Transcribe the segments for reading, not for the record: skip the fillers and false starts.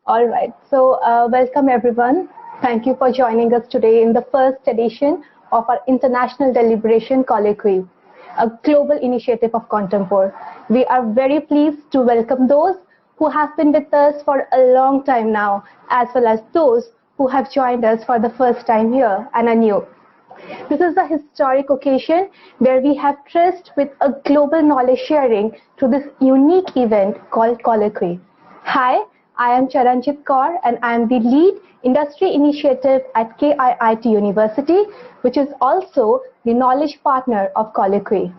All right, so welcome everyone. Thank you for joining us today in the first edition of our International Deliberation KoloKwi, a global initiative of Kontempore. We are very pleased to welcome those who have been with us for a long time now, as well as those who have joined us for the first time here and are new. This is a historic occasion where we have traced with a global knowledge sharing through this unique event called KoloKwi. Hi, I am Charanjit Kaur and I am the lead industry initiative at KIIT University, which is also the knowledge partner of KoloKwi.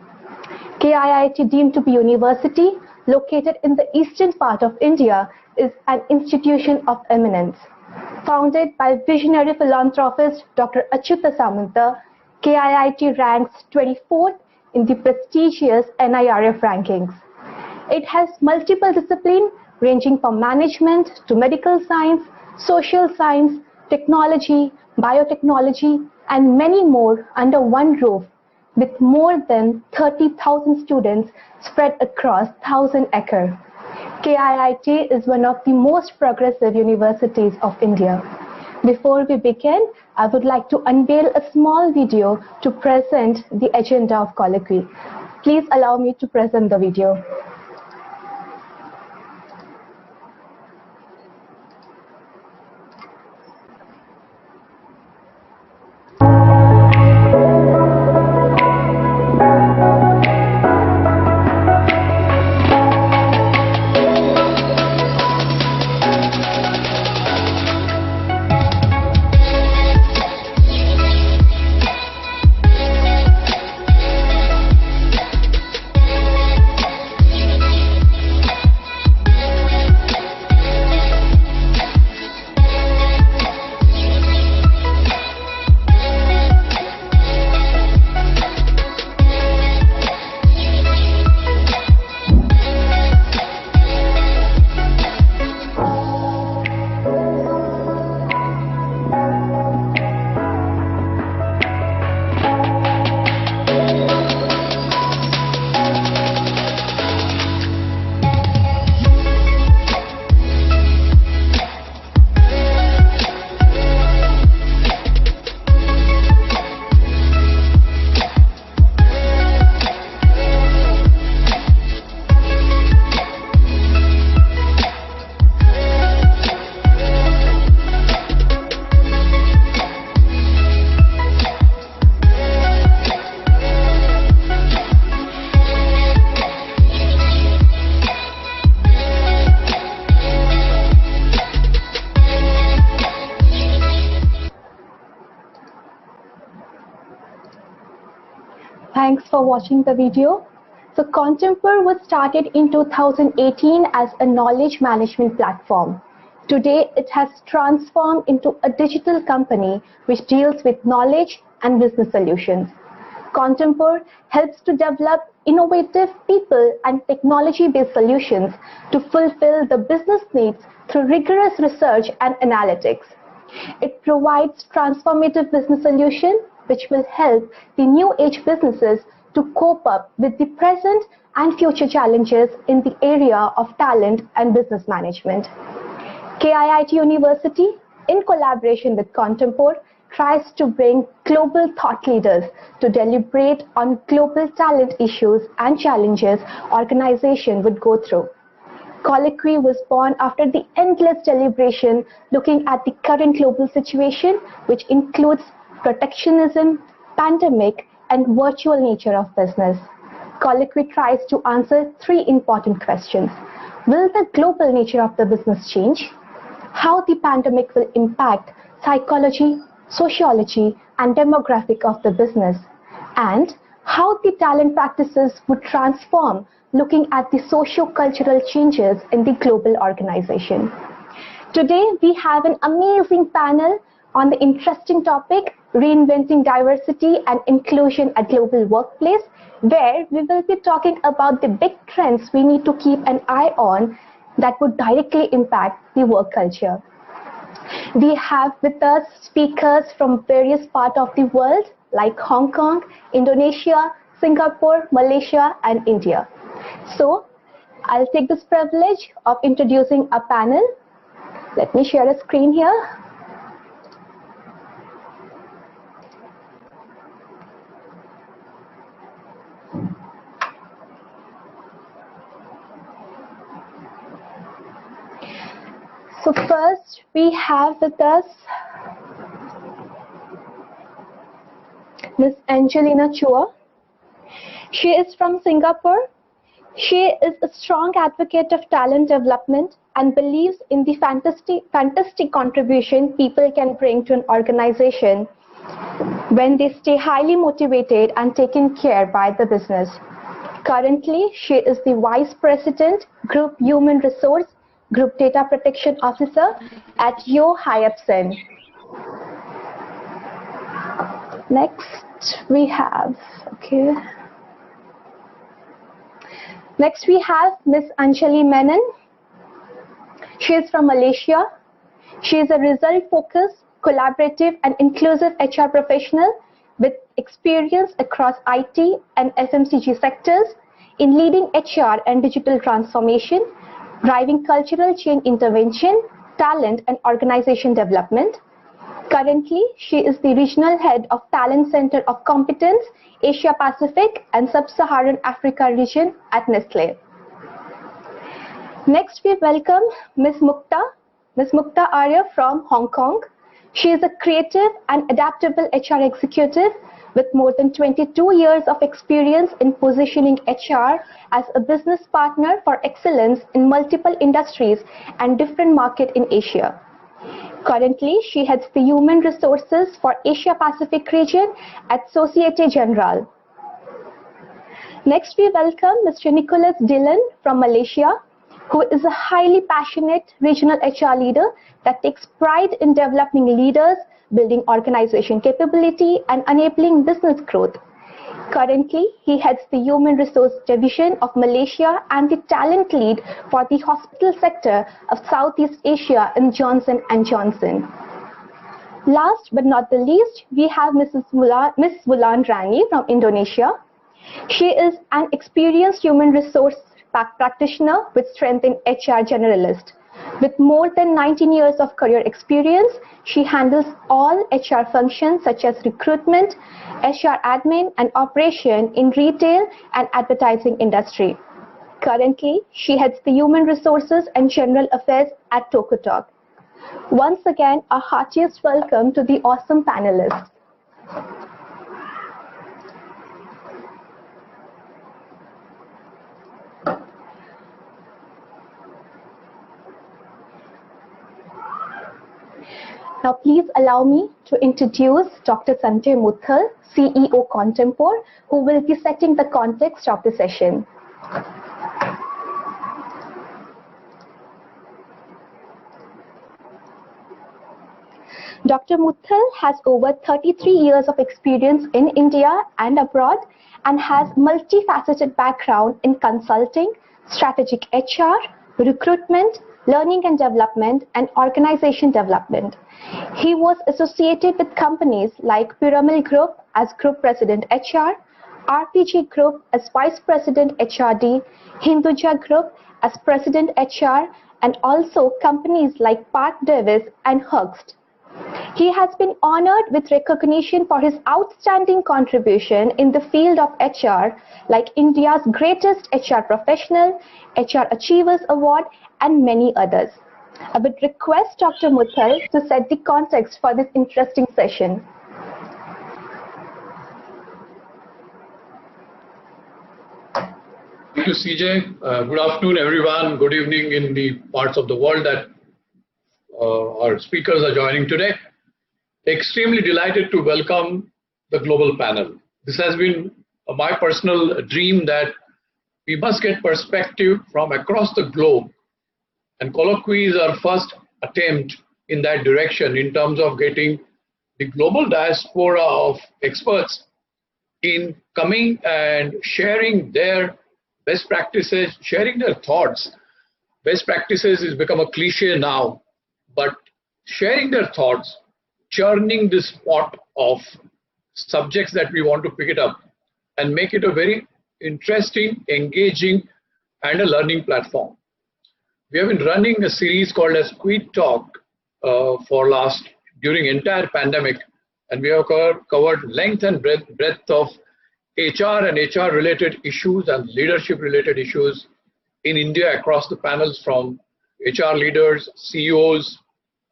KIIT, deemed to be university located in the eastern part of India, is an institution of eminence. Founded by visionary philanthropist Dr. Achyuta Samanta, KIIT ranks 24th in the prestigious NIRF rankings. It has multiple disciplines ranging from management to medical science, social science, technology, biotechnology, and many more under one roof, with more than 30,000 students spread across 1,000 acres. KIIT is one of the most progressive universities of India. Before we begin, I would like to unveil a small video to present the agenda of KoloKwi. Please allow me to present the video. Thanks for watching the video. So Kontempore was started in 2018 as a knowledge management platform. Today, it has transformed into a digital company which deals with knowledge and business solutions. Kontempore helps to develop innovative people and technology-based solutions to fulfill the business needs through rigorous research and analytics. It provides transformative business solutions which will help the new age businesses to cope up with the present and future challenges in the area of talent and business management. KIIT University, in collaboration with Kontempore, tries to bring global thought leaders to deliberate on global talent issues and challenges organizations would go through. KoloKwi was born after the endless deliberation looking at the current global situation, which includes protectionism, pandemic, and virtual nature of business. KoloKwi tries to answer three important questions. Will the global nature of the business change? How the pandemic will impact psychology, sociology, and demographic of the business? And how the talent practices would transform looking at the socio-cultural changes in the global organization. Today, we have an amazing panel on the interesting topic, Reinventing Diversity and Inclusion at Global Workplace, where we will be talking about the big trends we need to keep an eye on that would directly impact the work culture. We have with us speakers from various parts of the world like Hong Kong, Indonesia, Singapore, Malaysia, and India. So, I'll take this privilege of introducing a panel. Let me share a screen here. So first we have with us Ms. Angelina Chua. She is from Singapore. She is a strong advocate of talent development and believes in the fantastic contribution people can bring to an organization when they stay highly motivated and taken care by the business. Currently, she is the Vice President, Group Human Resource, Group Data Protection Officer at Yo Hypsen. Next we have Ms. Anjali Menon. She is from Malaysia. She is a result-focused, collaborative and inclusive HR professional with experience across IT and FMCG sectors in leading HR and digital transformation, driving cultural change intervention, talent and organization development. Currently, she is the Regional Head of Talent Center of Competence, Asia Pacific and Sub-Saharan Africa region at Nestlé. Next, we welcome Ms. Mukta Arya from Hong Kong. She is a creative and adaptable HR executive with more than 22 years of experience in positioning HR as a business partner for excellence in multiple industries and different markets in Asia. Currently, she heads the Human Resources for Asia Pacific region at Societe Generale. Next, we welcome Mr. Nicholas Dillon from Malaysia, who is a highly passionate regional HR leader that takes pride in developing leaders, building organization capability, and enabling business growth. Currently, he heads the Human Resource Division of Malaysia and the talent lead for the hospital sector of Southeast Asia in Johnson & Johnson. Last but not the least, we have Ms. Wulan Rani from Indonesia. She is an experienced human resource practitioner with strength in HR generalist. With more than 19 years of career experience, she handles all HR functions such as recruitment, HR admin, and operation in retail and advertising industry. Currently, she heads the Human Resources and General Affairs at Tokotalk. Once again, a heartiest welcome to the awesome panelists. Now, please allow me to introduce Dr. Sanjay Muthal, CEO Kontempore, who will be setting the context of the session. Dr. Muthal has over 33 years of experience in India and abroad and has multifaceted background in consulting, strategic HR, recruitment, learning and development, and organization development. He was associated with companies like Pyramid Group as Group President HR, RPG Group as Vice President HRD, Hinduja Group as President HR, and also companies like Park Davis and Hearst. He has been honored with recognition for his outstanding contribution in the field of HR, like India's Greatest HR Professional, HR Achievers Award, and many others. I would request Dr. Muthal to set the context for this interesting session. Thank you, CJ. Good afternoon, everyone. Good evening in the parts of the world that our speakers are joining today. Extremely delighted to welcome the global panel. This has been my personal dream that we must get perspective from across the globe, and KoloKwi is our first attempt in that direction in terms of getting the global diaspora of experts in coming and sharing their best practices, sharing their thoughts. Best practices has become a cliche now, but sharing their thoughts, churning this pot of subjects that we want to pick it up and make it a very interesting, engaging, and a learning platform. We have been running a series called as KIIT Talk during entire pandemic, and we have covered length and breadth of HR and HR related issues and leadership related issues in India across the panels, from HR leaders, CEOs,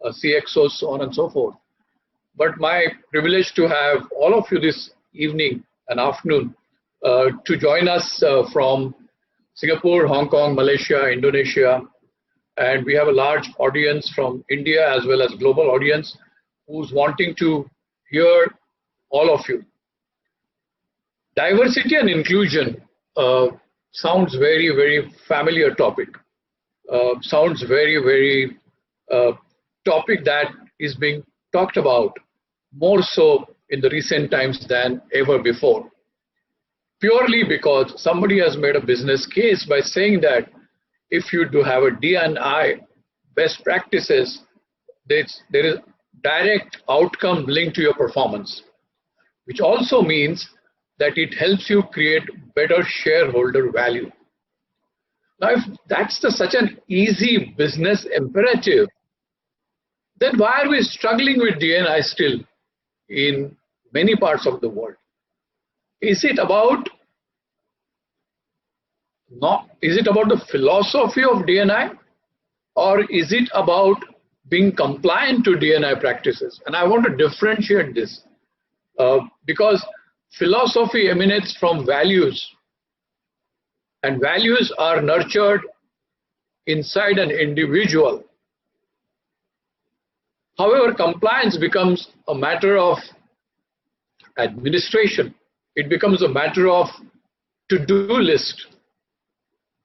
CXOs, so on and so forth. But my privilege to have all of you this evening and afternoon to join us from Singapore, Hong Kong, Malaysia, Indonesia, and we have a large audience from India as well as global audience who's wanting to hear all of you. Diversity and inclusion sounds very, very familiar topic. Sounds very, very topic that is being talked about more so in the recent times than ever before. Purely because somebody has made a business case by saying that if you do have a D&I best practices, there is direct outcome linked to your performance, which also means that it helps you create better shareholder value. Now, if that's such an easy business imperative, then why are we struggling with D&I still in many parts of the world? Is it about the philosophy of D&I, or is it about being compliant to D&I practices? And I want to differentiate this because philosophy emanates from values, and values are nurtured inside an individual. However, compliance becomes a matter of administration. It becomes a matter of to-do list.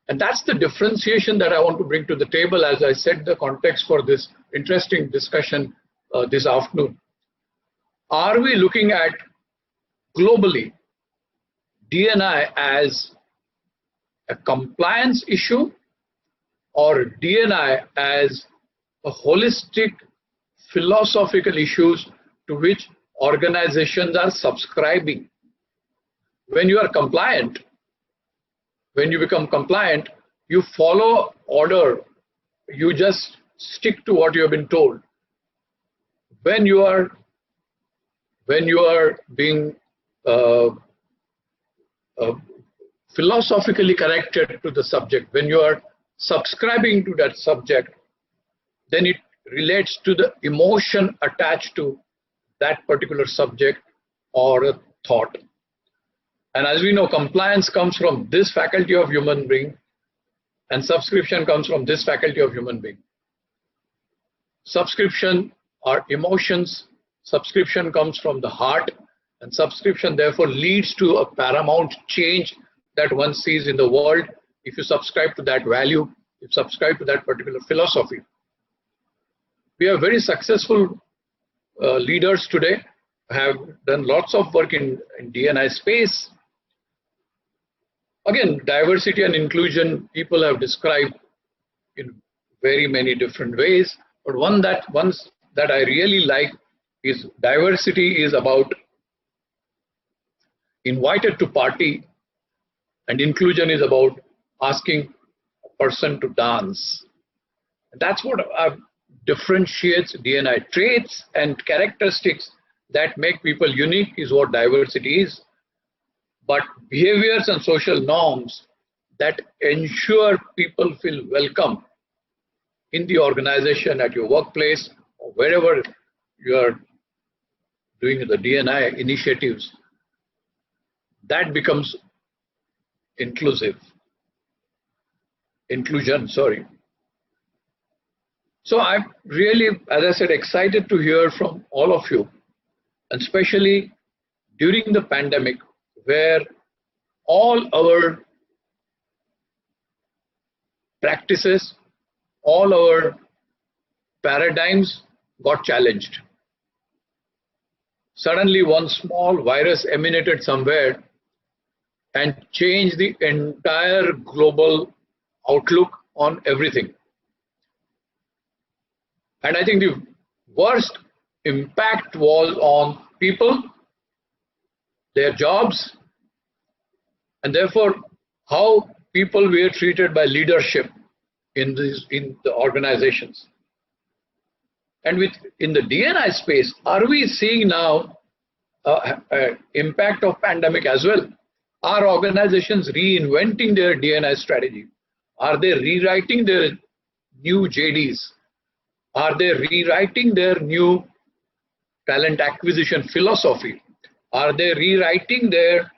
And that's the differentiation that I want to bring to the table as I set the context for this interesting discussion this afternoon. Are we looking at globally D&I as a compliance issue, or D&I as a holistic philosophical issues to which organizations are subscribing? When you are compliant, when you become compliant, you follow order, you just stick to what you have been told. When you are being philosophically connected to the subject, when you are subscribing to that subject, then it relates to the emotion attached to that particular subject or a thought. And as we know, compliance comes from this faculty of human being, and subscription comes from this faculty of human being. Subscription are emotions, subscription comes from the heart, and subscription therefore leads to a paramount change that one sees in the world if you subscribe to that value, if you subscribe to that particular philosophy. We have very successful leaders today, have done lots of work in D&I space. Again, diversity and inclusion, people have described in very many different ways, but one that I really like is diversity is about invited to party, and inclusion is about asking a person to dance. And that's what differentiates D&I. Traits and characteristics that make people unique is what diversity is. But behaviors and social norms that ensure people feel welcome in the organization, at your workplace, or wherever you are doing the D&I initiatives, that becomes inclusion. So I'm really, as I said, excited to hear from all of you, and especially during the pandemic, where all our practices, all our paradigms got challenged. Suddenly one small virus emanated somewhere and changed the entire global outlook on everything. And I think the worst impact was on people, their jobs, and therefore how people were treated by leadership in the organizations. And in the D&I space, are we seeing now impact of pandemic as well? Are organizations reinventing their D&I strategy? Are they rewriting their new JDs? Are they rewriting their new talent acquisition philosophy? Are they rewriting their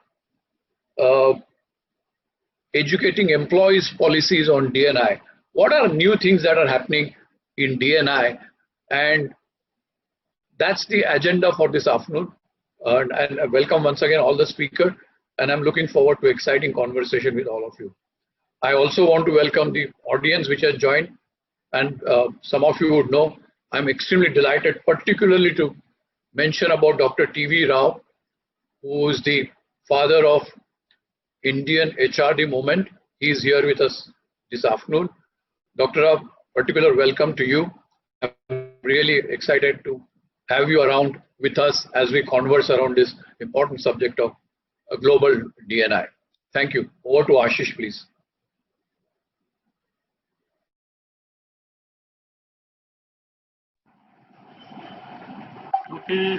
educating employees policies on D&I? What are new things that are happening in D&I? And that's the agenda for this afternoon. And welcome once again all the speakers. And I'm looking forward to exciting conversation with all of you. I also want to welcome the audience which has joined. And some of you would know, I'm extremely delighted, particularly to mention about Dr. T.V. Rao, who is the father of Indian HRD movement. He is here with us this afternoon. Dr. Rao, particular welcome to you. I'm really excited to have you around with us as we converse around this important subject of a global D&I. Thank you. Over to Ashish, please. Okay.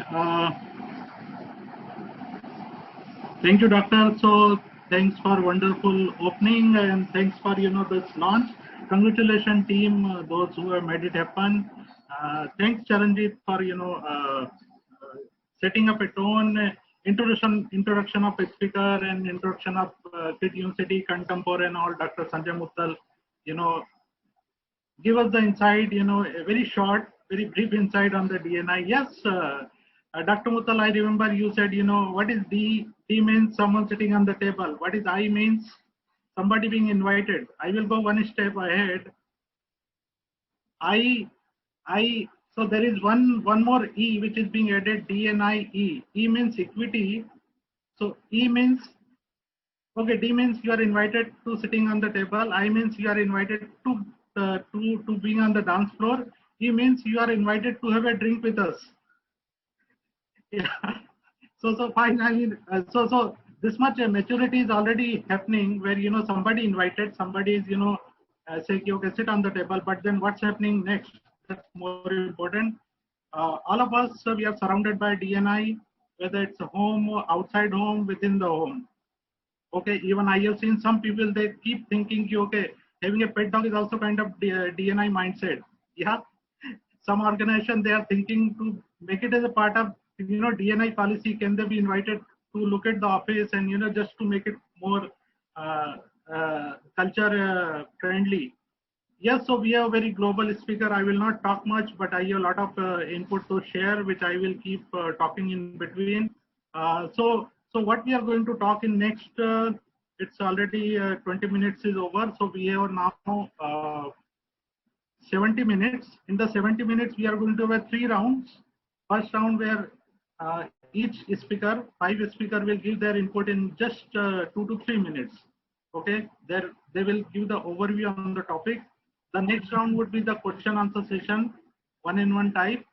Thank you, Doctor. So thanks for wonderful opening and thanks for this launch. Congratulations, team, those who have made it happen. Thanks, Charanjit, for setting up a tone, introduction of a speaker and introduction of KIIT University Kontemopre and all. Dr. Sanjay Muttal, give us the insight. A very short, very brief insight on the D&I. Yes, Dr. Muttal, I remember you said, what is D? D means someone sitting on the table. What is I means? Somebody being invited. I will go one step ahead. So there is one more E which is being added, D&I E. E means equity. So E means, okay, D means you are invited to sitting on the table. I means you are invited to being on the dance floor. E means you are invited to have a drink with us. Yeah. So fine. I mean, so this much maturity is already happening where somebody invited, somebody is say okay, sit on the table, but then what's happening next? That's more important. All of us we are surrounded by D&I, whether it's a home or outside home, within the home. Okay, even I have seen some people, they keep thinking okay, having a pet dog is also kind of D&I mindset. Yeah, some organization they are thinking to make it as a part of D&I policy. Can they be invited to look at the office and just to make it more culture friendly? Yes, so we have a very global speaker. I will not talk much, but I have a lot of input to share, which I will keep talking in between. So what we are going to talk in next, it's already 20 minutes is over. So we have now 70 minutes. In the 70 minutes, we are going to have 3 rounds. First round where each speaker, 5 speakers will give their input in just 2 to 3 minutes. Okay, they will give the overview on the topic. The next round would be the question answer session, 1-on-1 type.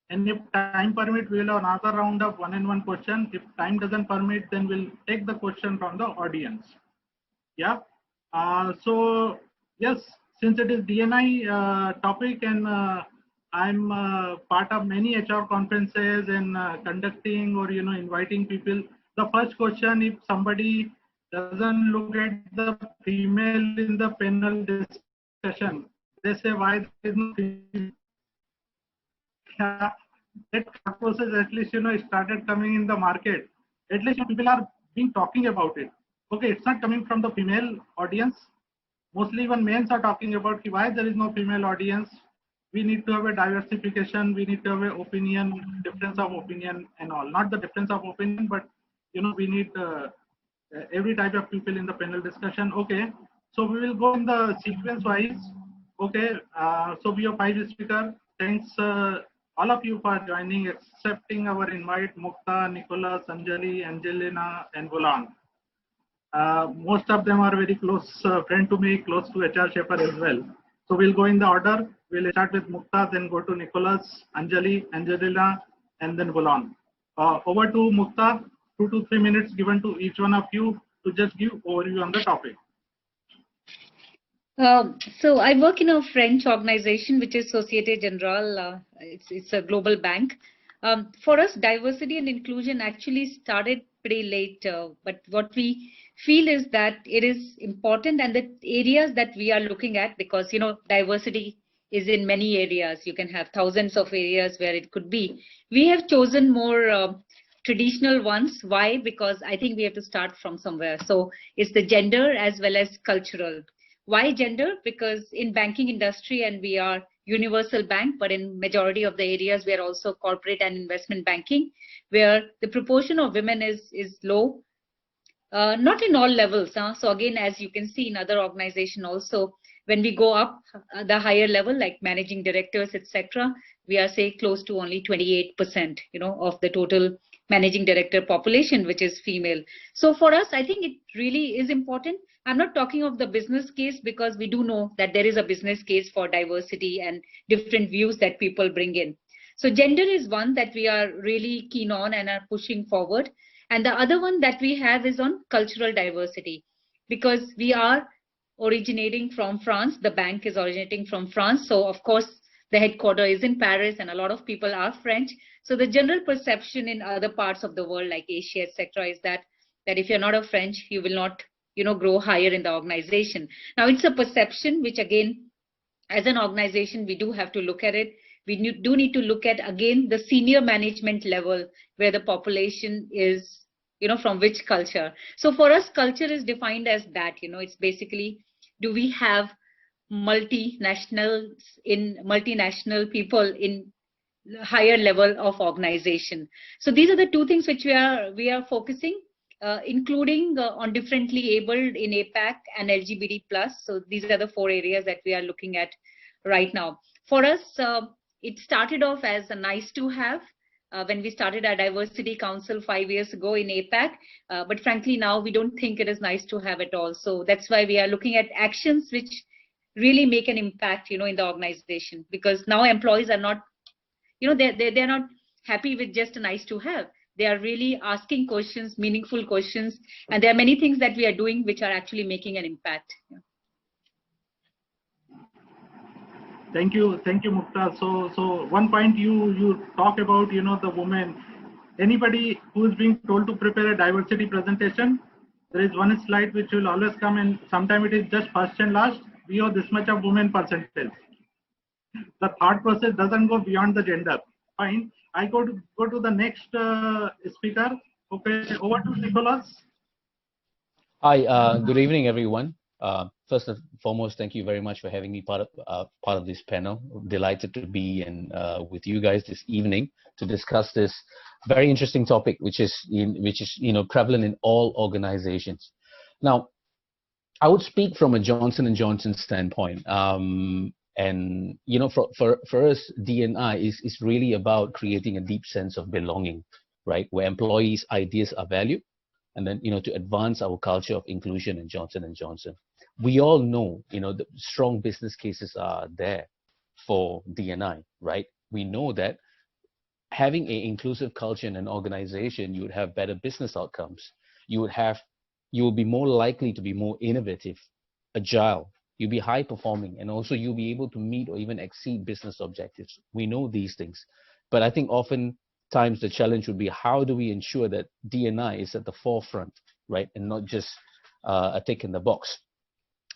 And if time permit, we will have another round of 1-on-1 question. If time doesn't permit, then we'll take the question from the audience. Yeah. So yes, since it is D&I topic and I'm part of many HR conferences and conducting or inviting people. The first question, if somebody doesn't look at the female in the panel discussion, they say why there is no female. That process at least started coming in the market. At least people are being talking about it. Okay, it's not coming from the female audience. Mostly even men are talking about why there is no female audience. We need to have a diversification. We need to have an opinion, difference of opinion and all. Not the difference of opinion, but we need every type of people in the panel discussion. Okay, so we will go in the sequence wise. Okay, so we have 5 speakers. Thanks all of you for joining, accepting our invite. Mukta, Nicholas, Anjali, Angelina, and Gulan. Most of them are very close friend to me, close to HR Shaper as well. So we'll go in the order. We'll start with Mukta, then go to Nicholas, Anjali, Angelina, and then Gulan. Over to Mukta. 2 to 3 minutes given to each one of you to just give overview on the topic. So I work in a French organization, which is Societe Generale. It's a global bank. For us, diversity and inclusion actually started pretty late. But what we feel is that it is important, and the areas that we are looking at, because diversity is in many areas. You can have thousands of areas where it could be. We have chosen more traditional ones. Why? Because I think we have to start from somewhere. So it's the gender as well as cultural. Why gender? Because in banking industry, and we are universal bank, but in majority of the areas we are also corporate and investment banking, where the proportion of women is low. Not in all levels. So again, as you can see in other organization also, when we go up the higher level, like managing directors, etc., we are say close to only 28%, of the total managing director population, which is female. So for us, I think it really is important. I'm not talking of the business case, because we do know that there is a business case for diversity and different views that people bring in. So gender is one that we are really keen on and are pushing forward. And the other one that we have is on cultural diversity, because we are originating from France. The bank is originating from France. So of course, the headquarters is in Paris, and a lot of people are French. So the general perception in other parts of the world, like Asia, etc., is that if you're not a French, you will not, grow higher in the organization. Now, it's a perception which, again, as an organization, we do have to look at it. We do need to look at, again, the senior management level, where the population is, from which culture. So for us, culture is defined as that, it's basically, do we have multinational people in higher level of organization? So these are the two things which we are focusing, including on differently abled in APAC and LGBT plus. So these are the 4 areas that we are looking at right now. For us, it started off as a nice to have when we started our diversity council 5 years ago in APAC. But frankly, now we don't think it is nice to have at all. So that's why we are looking at actions which really make an impact, in the organization, because now employees are not, they're not happy with just a nice to have. They are really asking questions, meaningful questions, and there are many things that we are doing which are actually making an impact. Thank you, Mukta. So one point you talk about, the women. Anybody who is being told to prepare a diversity presentation, there is one slide which will always come, and sometimes it is just first and last. We have this much of women percentage. The thought process doesn't go beyond the gender. Fine. I go to the next speaker. Okay, over to Nicholas. Hi, good evening, everyone. First and foremost, thank you very much for having me part of this panel. Delighted to be with you guys this evening to discuss this very interesting topic, which is prevalent in all organizations. Now, I would speak from a Johnson & Johnson standpoint. And for us, D&I is really about creating a deep sense of belonging, right, where employees' ideas are valued, and then to advance our culture of inclusion in Johnson & Johnson. We all know the strong business cases are there for D&I, right? We know that having an inclusive culture in an organization, you would have better business outcomes. You will be more likely to be more innovative, agile. You'll be high performing, and also you'll be able to meet or even exceed business objectives. We know these things, but I think oftentimes the challenge would be, how do we ensure that D&I is at the forefront, right, and not just a tick in the box?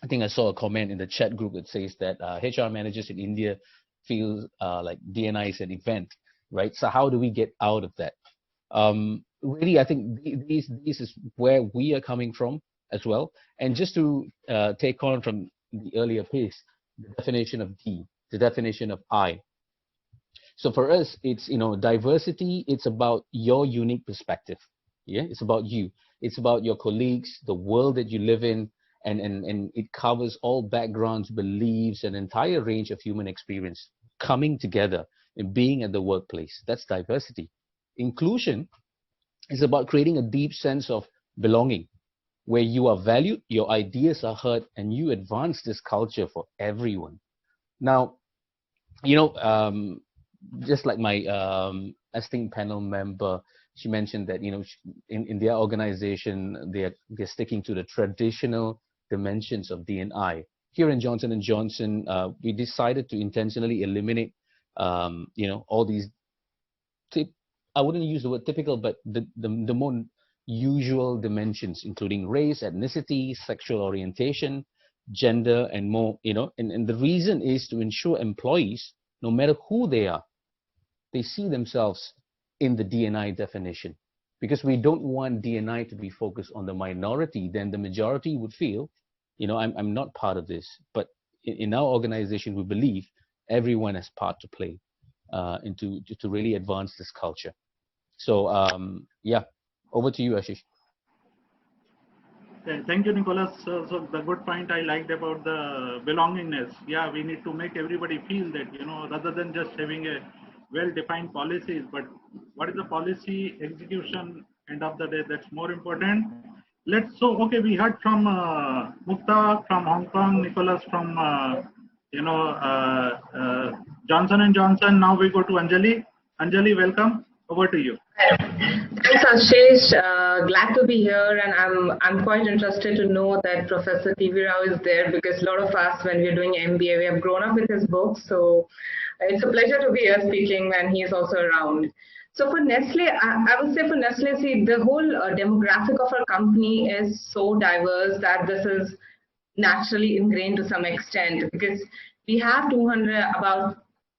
I think I saw a comment in the chat group that says that HR managers in India feel like D&I is an event, right? So how do we get out of that? Really, I think this is where we are coming from as well. And just to take on from the earlier piece, the definition of D, the definition of I. So for us, it's diversity. It's about your unique perspective. Yeah, it's about you. It's about your colleagues, the world that you live in, and it covers all backgrounds, beliefs, an entire range of human experience coming together and being at the workplace. That's diversity. Inclusion is about creating a deep sense of belonging, where you are valued, your ideas are heard, and you advance this culture for everyone. Now, just like my esteemed panel member, she mentioned that in their organization they're sticking to the traditional dimensions of D&I. here in Johnson & Johnson, we decided to intentionally eliminate, all these, I wouldn't use the word typical, but the more usual dimensions, including race, ethnicity, sexual orientation, gender, and more, and the reason is to ensure employees, no matter who they are, they see themselves in the D&I definition. Because we don't want D&I to be focused on the minority, then the majority would feel, I'm not part of this. But in our organization, we believe everyone has part to play and to really advance this culture. So, yeah, over to you, Ashish. Thank you, Nicholas. So the good point I liked about the belongingness. Yeah, we need to make everybody feel that, rather than just having a well-defined policies, but what is the policy execution end of the day, that's more important. Okay, we heard from Mukta from Hong Kong, Nicholas from, Johnson & Johnson. Now we go to Anjali. Anjali, welcome. Over to you. Thanks, Ashish. Glad to be here, and I'm quite interested to know that Professor T.V. Rao is there, because a lot of us, when we're doing MBA, we have grown up with his books. So it's a pleasure to be here speaking when he is also around. So for Nestle, I would say for Nestle, see, the whole demographic of our company is so diverse that this is naturally ingrained to some extent, because we have about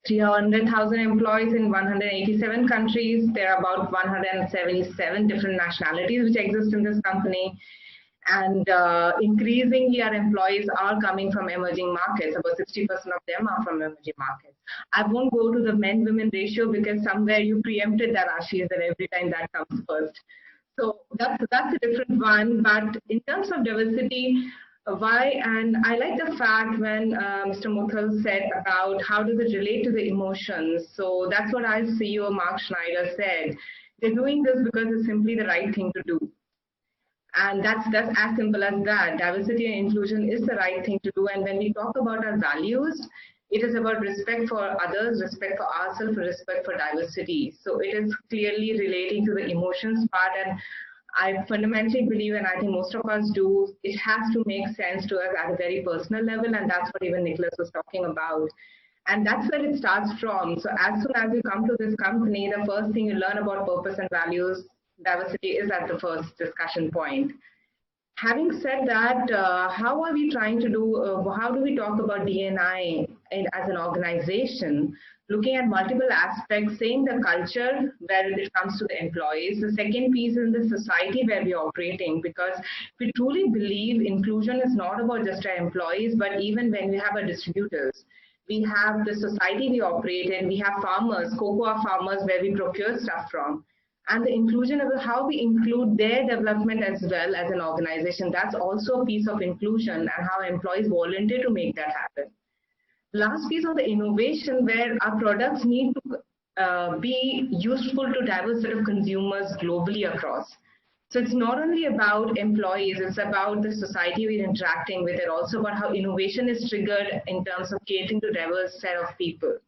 300,000 employees in 187 countries. There are about 177 different nationalities which exist in this company. And increasingly, our employees are coming from emerging markets. About 60% of them are from emerging markets. I won't go to the men-women ratio, because somewhere you preempted that, Ashish, that every time that comes first. So that's a different one. But in terms of diversity, and I like the fact when Mr. Muthal said about how does it relate to the emotions. So that's what our CEO, Mark Schneider, said. They're doing this because it's simply the right thing to do. And that's as simple as that. Diversity and inclusion is the right thing to do. And when we talk about our values, it is about respect for others, respect for ourselves, respect for diversity. So it is clearly relating to the emotions part. And I fundamentally believe, and I think most of us do, it has to make sense to us at a very personal level. And that's what even Nicholas was talking about. And that's where it starts from. So as soon as you come to this company, the first thing you learn about purpose and values, diversity is at the first discussion point. Having said that, how are we trying to do, how do we talk about D&I as an organization? Looking at multiple aspects, saying the culture where it comes to the employees. The second piece is the society where we're operating, because we truly believe inclusion is not about just our employees, but even when we have our distributors. We have the society we operate in, we have farmers, cocoa farmers where we procure stuff from. And the inclusion of how we include their development as well as an organization, that's also a piece of inclusion, and how employees volunteer to make that happen. Last piece on the innovation, where our products need to be useful to diverse set of consumers globally across. So it's not only about employees, it's about the society we're interacting with, and also about how innovation is triggered in terms of catering to diverse set of people.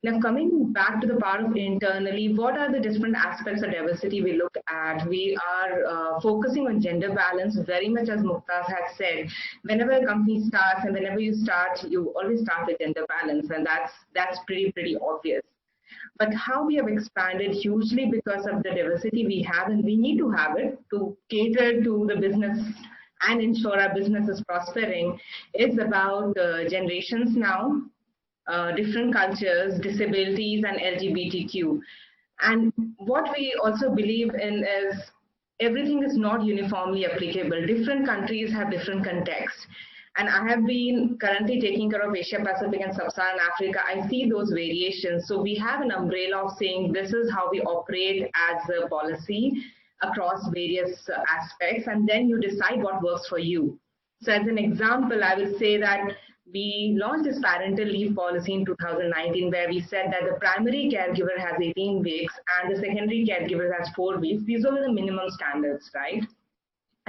Now, coming back to the part of internally, what are the different aspects of diversity we look at? We are focusing on gender balance, very much as Mukta has said. Whenever a company starts, and whenever you start, you always start with gender balance, and that's pretty obvious. But how we have expanded hugely because of the diversity we have, and we need to have it to cater to the business and ensure our business is prospering, is about generations now. Different cultures, disabilities, and LGBTQ. And what we also believe in is everything is not uniformly applicable. Different countries have different contexts. And I have been currently taking care of Asia Pacific and Sub-Saharan Africa. I see those variations. So we have an umbrella of saying this is how we operate as a policy across various aspects. And then you decide what works for you. So as an example, I would say that we launched this parental leave policy in 2019, where we said that the primary caregiver has 18 weeks and the secondary caregiver has 4 weeks. These are the minimum standards, right?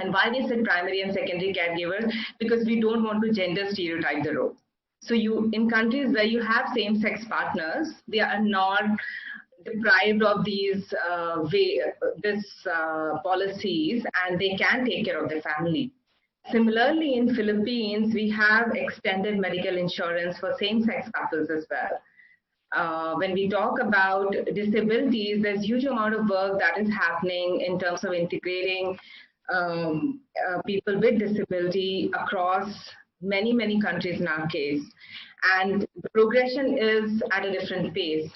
And why we said primary and secondary caregivers? Because we don't want to gender stereotype the role. So in countries where you have same-sex partners, they are not deprived of these policies, and they can take care of their family. Similarly, in Philippines, we have extended medical insurance for same-sex couples as well. When we talk about disabilities, there's huge amount of work that is happening in terms of integrating people with disability across many, many countries in our case. And the progression is at a different pace.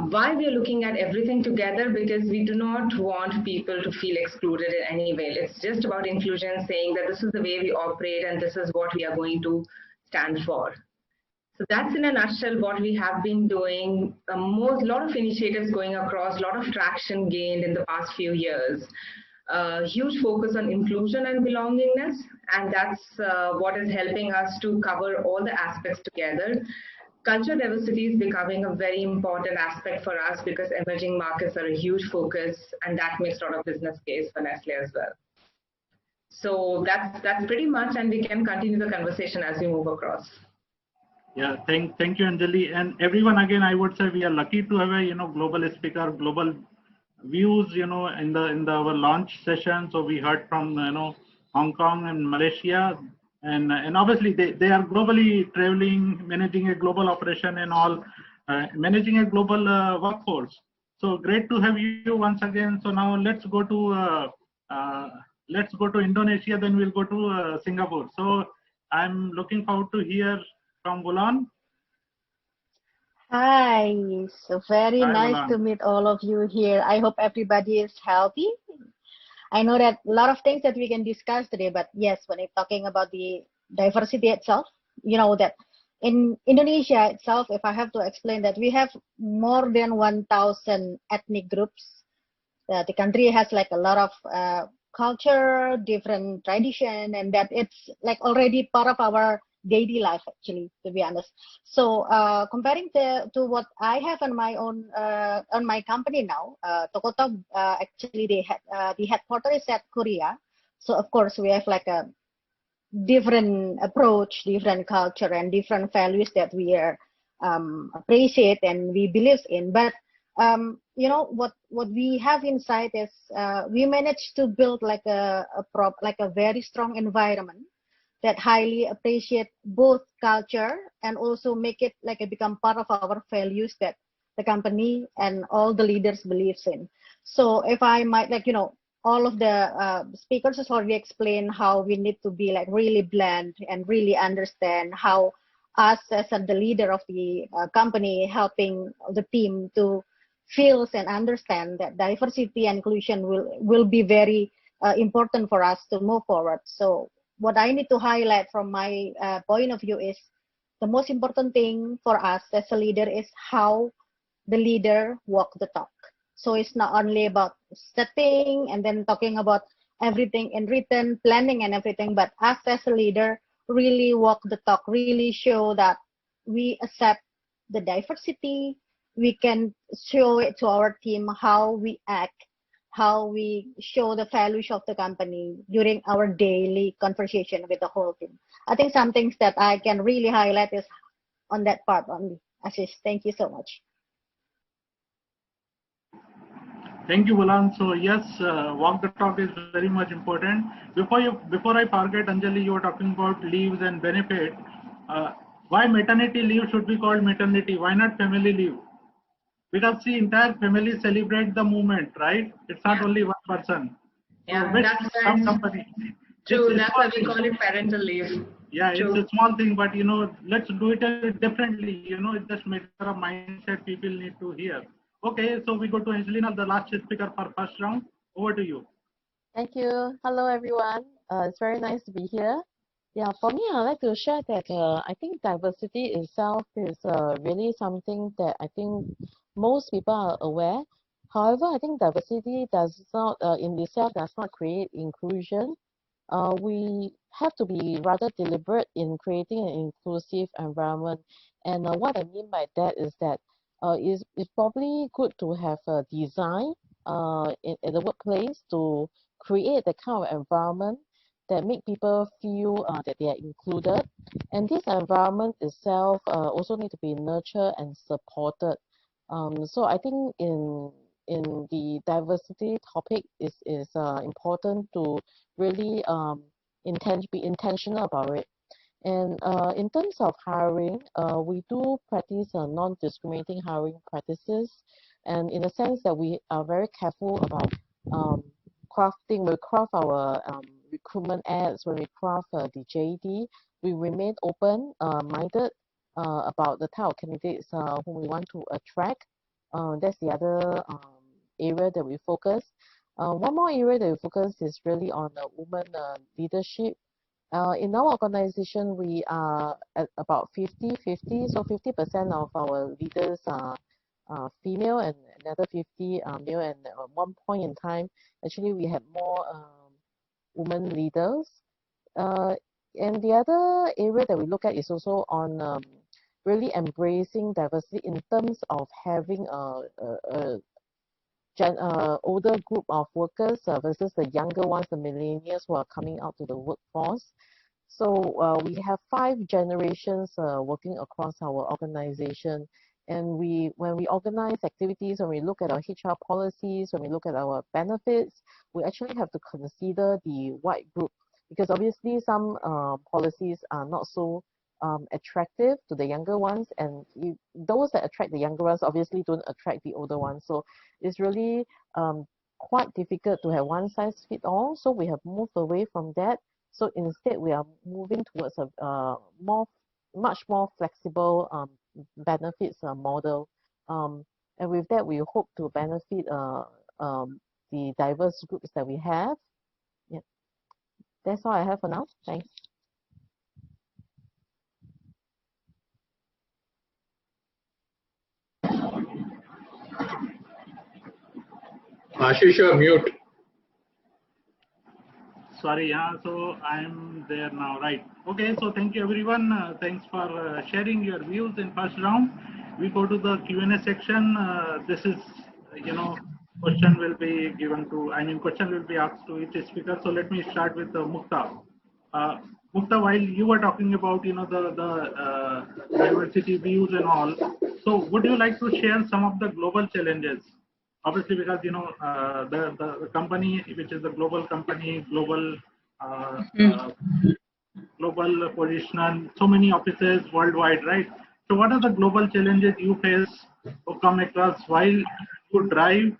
Why we are looking at everything together? Because we do not want people to feel excluded in any way. It's just about inclusion, saying that this is the way we operate and this is what we are going to stand for. So that's in a nutshell what we have been doing. A lot of initiatives going across, a lot of traction gained in the past few years. Huge focus on inclusion and belongingness, and that's what is helping us to cover all the aspects together. Cultural diversity is becoming a very important aspect for us because emerging markets are a huge focus, and that makes a lot of business case for Nestle as well. So that's pretty much, and we can continue the conversation as we move across. Yeah, thank you, Anjali, and everyone. Again, I would say we are lucky to have a global speaker, global views in our launch session. So we heard from Hong Kong and Malaysia, and obviously they are globally traveling, managing a global operation and all, managing a global workforce. So great to have you once again. So now let's go to Indonesia, then we'll go to Singapore. So I'm looking forward to hear from Bulan. Hi, so very Hi, nice Bulan. to meet all of you here. I hope everybody is healthy. I know that a lot of things that we can discuss today, but yes, when I'm talking about the diversity itself, that in Indonesia itself, if I have to explain that we have more than 1,000 ethnic groups. The country has like a lot of culture, different tradition, and that it's like already part of our daily life, actually, to be honest. So comparing to what I have on my own on my company now, Tokotok, actually they had the headquarters is at Korea. So of course we have like a different approach, different culture, and different values that we are appreciate and we believe in. But what we have inside is we managed to build like a very strong environment that highly appreciate both culture and also make it like become part of our values that the company and all the leaders believes in. So if I might all of the speakers has already explained how we need to be like really blend and really understand how us as the leader of the company helping the team to feels and understand that diversity and inclusion will be very important for us to move forward. So what I need to highlight from my point of view is the most important thing for us as a leader is how the leader walk the talk. So it's not only about setting and then talking about everything in written, planning and everything, but us as a leader really walk the talk, really show that we accept the diversity. We can show it to our team how we act, how we show the values of the company during our daily conversation with the whole team. I think some things that I can really highlight is on that part only. Ashish, thank you so much. Thank you, Bulan. So yes, walk the talk is very much important. Before I forget, Anjali, you were talking about leaves and benefit. Why maternity leave should be called maternity? Why not family leave? Because the entire family celebrate the moment, right? It's not only one person. Yeah, So that's some company. True, that's why we call it parental leave. Yeah, True. It's a small thing, but let's do it differently. It just makes a mindset people need to hear. Okay, so we go to Angelina, the last speaker for first round. Over to you. Thank you. Hello, everyone. It's very nice to be here. Yeah, for me, I'd like to share that I think diversity itself is really something that I think most people are aware. However, I think diversity does not, in itself, does not create inclusion. We have to be rather deliberate in creating an inclusive environment. And what I mean by that is that it's probably good to have a design in the workplace to create the kind of environment that make people feel that they are included. And this environment itself also need to be nurtured and supported. So I think in the diversity topic is important to really be intentional about it. And in terms of hiring, we do practice non-discriminating hiring practices, and in the sense that we are very careful about crafting. We craft our recruitment ads, when we craft the JD, we remain open-minded about the type of candidates whom we want to attract. That's the other area that we focus. One more area that we focus is really on women leadership. In our organization, we are at about 50-50, so 50% of our leaders are female and another 50 are male, and at one point in time, actually we had more women leaders. And the other area that we look at is also on really embracing diversity in terms of having older group of workers versus the younger ones, the millennials who are coming out to the workforce. So we have 5 generations working across our organization. And when we organize activities, when we look at our HR policies, when we look at our benefits, we actually have to consider the white group, because obviously some policies are not so attractive to the younger ones, and those that attract the younger ones obviously don't attract the older ones. So it's really quite difficult to have one size fit all. So we have moved away from that. So instead, we are moving towards a much more flexible benefits model. And with that, we hope to benefit the diverse groups that we have. Yeah, that's all I have for now. Thanks. Ashish, you're mute. Sorry, yeah, so I'm there now, right? Okay, so thank you everyone. Thanks for sharing your views in first round. We go to the Q&A section. This is, question will be given to, question will be asked to each speaker. So let me start with Mukta. Mukta, while you were talking about, the diversity views and all, so would you like to share some of the global challenges? Obviously, because the company, which is a global company, global position, so many offices worldwide, right? So, what are the global challenges you face or come across while you drive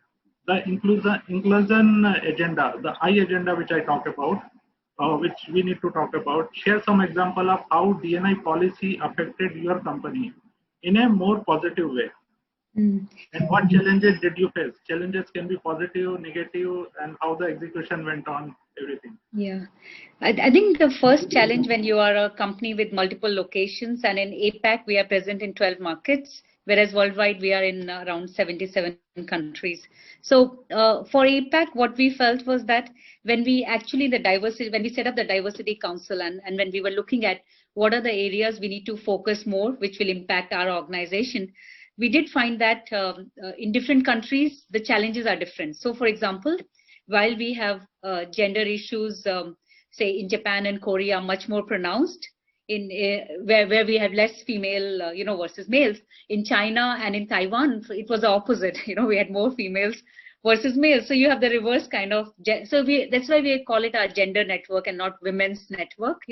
the inclusion agenda, the I agenda, which I talk about, which we need to talk about? Share some example of how D&I policy affected your company in a more positive way. And what challenges did you face? Challenges can be positive, negative, and how the execution went on, everything. Yeah, I think the first challenge when you are a company with multiple locations, and in APAC we are present in 12 markets, whereas worldwide we are in around 77 countries. So for APAC, what we felt was that when we actually when we set up the diversity council, and when we were looking at what are the areas we need to focus more, which will impact our organization, we did find that in different countries, the challenges are different. So for example, while we have gender issues, say in Japan and Korea, much more pronounced, in where we have less female, versus males. In China and in Taiwan, it was the opposite. We had more females versus males. So you have the reverse kind of. So that's why we call it our gender network and not women's network.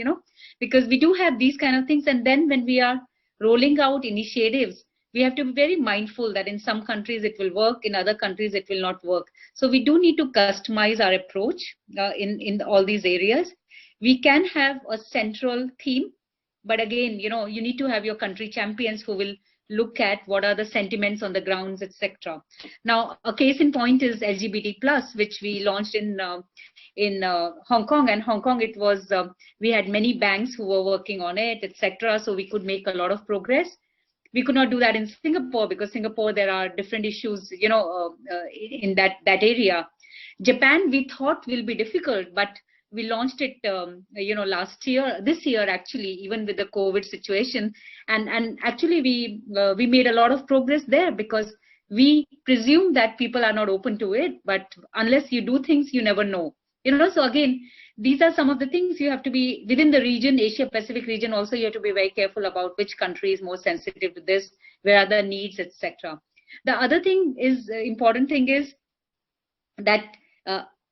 Because we do have these kind of things. And then when we are rolling out initiatives, we have to be very mindful that in some countries it will work, in other countries it will not work. So we do need to customize our approach in all these areas. We can have a central theme, but again, you need to have your country champions who will look at what are the sentiments on the grounds, etc. Now, a case in point is LGBT+, which we launched in Hong Kong. And Hong Kong, it was we had many banks who were working on it, etc. So we could make a lot of progress. We could not do that in Singapore, because Singapore, there are different issues, in that area. Japan, we thought will be difficult, but we launched it, this year actually, even with the COVID situation, and actually we made a lot of progress there, because we presume that people are not open to it, but unless you do things, you never know. So again, these are some of the things you have to be within the region, Asia Pacific region. Also, you have to be very careful about which country is more sensitive to this, where are the needs, etc. The other thing is important thing is that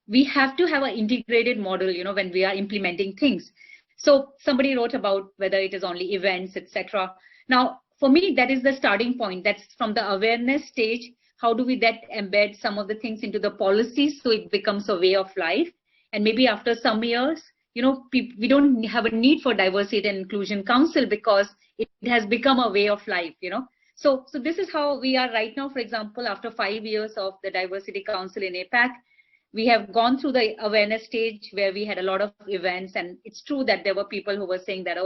we have to have an integrated model, when we are implementing things. So somebody wrote about whether it is only events, etc. Now, for me, that is the starting point. That's from the awareness stage. How do we then embed some of the things into the policies so it becomes a way of life? And maybe after some years, we don't have a need for diversity and inclusion council because it has become a way of life, So this is how we are right now. For example, after 5 years of the Diversity Council in APAC, we have gone through the awareness stage where we had a lot of events, and it's true that there were people who were saying that,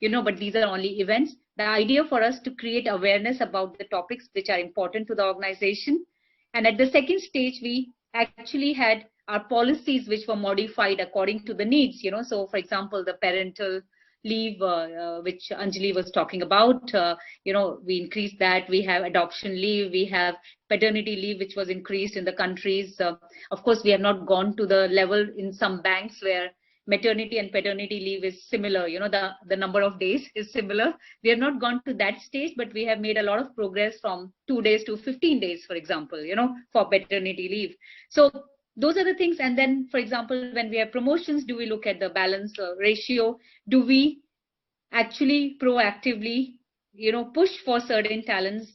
but these are only events. The idea for us to create awareness about the topics which are important to the organization. And at the second stage, we actually had our policies which were modified according to the needs, So for example, the parental leave, which Anjali was talking about, we increased that. We have adoption leave, we have paternity leave, which was increased in the countries. Of course, we have not gone to the level in some banks where maternity and paternity leave is similar, the number of days is similar. We have not gone to that stage, but we have made a lot of progress from 2 days to 15 days, for example, for paternity leave. So those are the things. And then, for example, when we have promotions, do we look at the balance ratio? Do we actually proactively, push for certain talents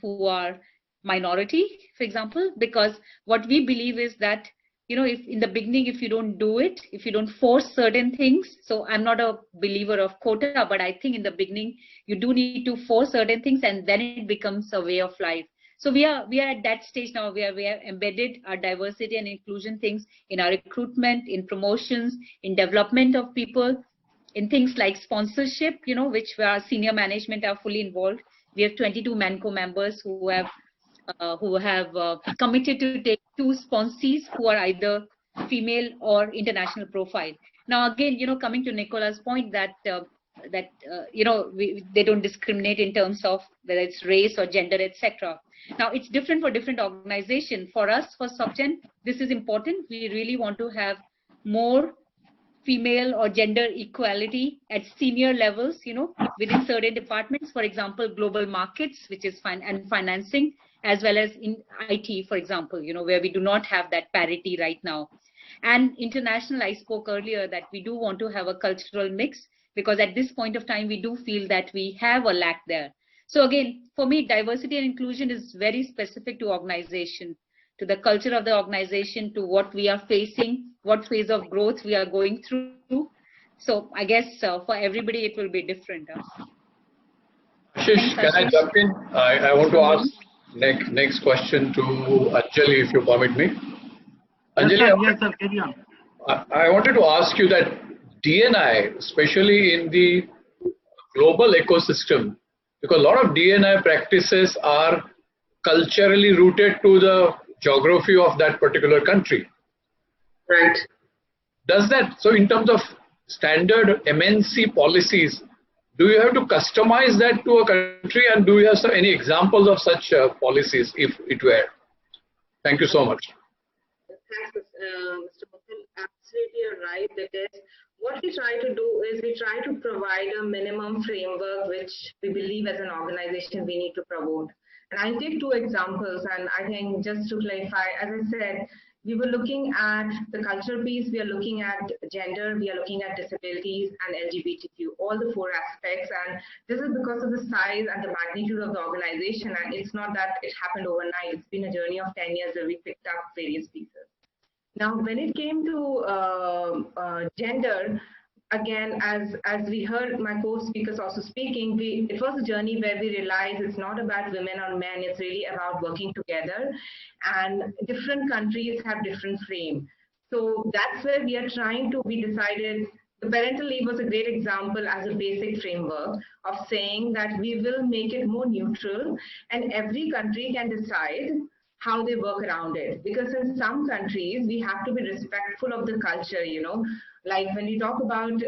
who are minority, for example? Because what we believe is that, if in the beginning, if you don't do it, if you don't force certain things, so I'm not a believer of quota, but I think in the beginning, you do need to force certain things and then it becomes a way of life. So we are at that stage now where we have embedded our diversity and inclusion things in our recruitment, in promotions, in development of people, in things like sponsorship, which our senior management are fully involved. We have 22 MANCO members who have committed to take 2 sponsees who are either female or international profile. Now, again, coming to Nicola's point that they don't discriminate in terms of whether it's race or gender, etc. Now, it's different for different organizations. For us, for SocGen, this is important. We really want to have more female or gender equality at senior levels, within certain departments. For example, global markets, which is and financing, as well as in IT, for example, where we do not have that parity right now. And international, I spoke earlier that we do want to have a cultural mix, because at this point of time, we do feel that we have a lack there. So again, for me, diversity and inclusion is very specific to organization, to the culture of the organization, to what we are facing, what phase of growth we are going through. So I guess for everybody, it will be different. Ashish, can I jump in? I want to ask next question to Anjali, if you permit me. Anjali, yes, sir. Carry on. I wanted to ask you that D&I, especially in the global ecosystem, because a lot of D&I practices are culturally rooted to the geography of that particular country. Right. Does that, so in terms of standard MNC policies, do you have to customize that to a country, and do you have any examples of such policies, if it were? Thank you so much. Thanks, Mr. Mukul. Absolutely, you're right. Because what we try to do is we try to provide a minimum framework which we believe as an organization we need to promote. And I'll take 2 examples. And I think just to clarify, as I said, we were looking at the cultural piece, we are looking at gender, we are looking at disabilities and LGBTQ, all the 4 aspects. And this is because of the size and the magnitude of the organization. And it's not that it happened overnight. It's been a journey of 10 years where we picked up various pieces. Now, when it came to gender, again, as we heard my co-speakers also speaking, it was a journey where we realized it's not about women or men, it's really about working together, and different countries have different frame. So that's where we decided the parental leave was a great example as a basic framework of saying that we will make it more neutral, and every country can decide how they work around it. Because in some countries, we have to be respectful of the culture, like when you talk about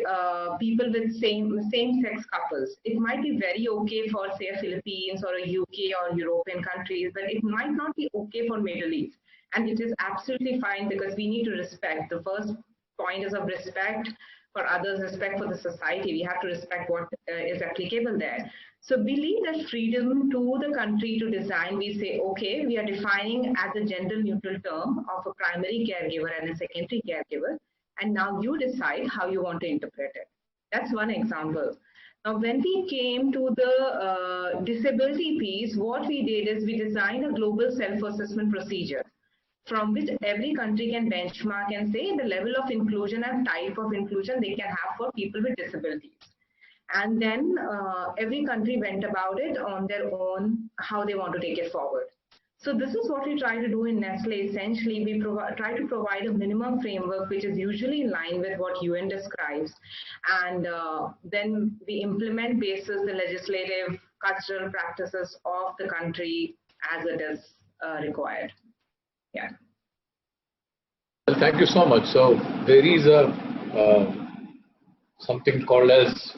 people with same-sex couples, it might be very okay for, say, Philippines or a UK or European countries, but it might not be okay for Middle East. And it is absolutely fine, because we need to respect. The first point is of respect for others, respect for the society. We have to respect what is applicable there. So we leave that freedom to the country to design. We say, okay, we are defining as a gender neutral term of a primary caregiver and a secondary caregiver. And now you decide how you want to interpret it. That's one example. Now, when we came to the disability piece, what we did is we designed a global self-assessment procedure from which every country can benchmark and say the level of inclusion and type of inclusion they can have for people with disabilities. And then every country went about it on their own, how they want to take it forward. So this is what we try to do in Nestle. Essentially, we try to provide a minimum framework, which is usually in line with what UN describes. And then we implement basis the legislative, cultural practices of the country as it is required. Yeah. Well, thank you so much. So there is a something called as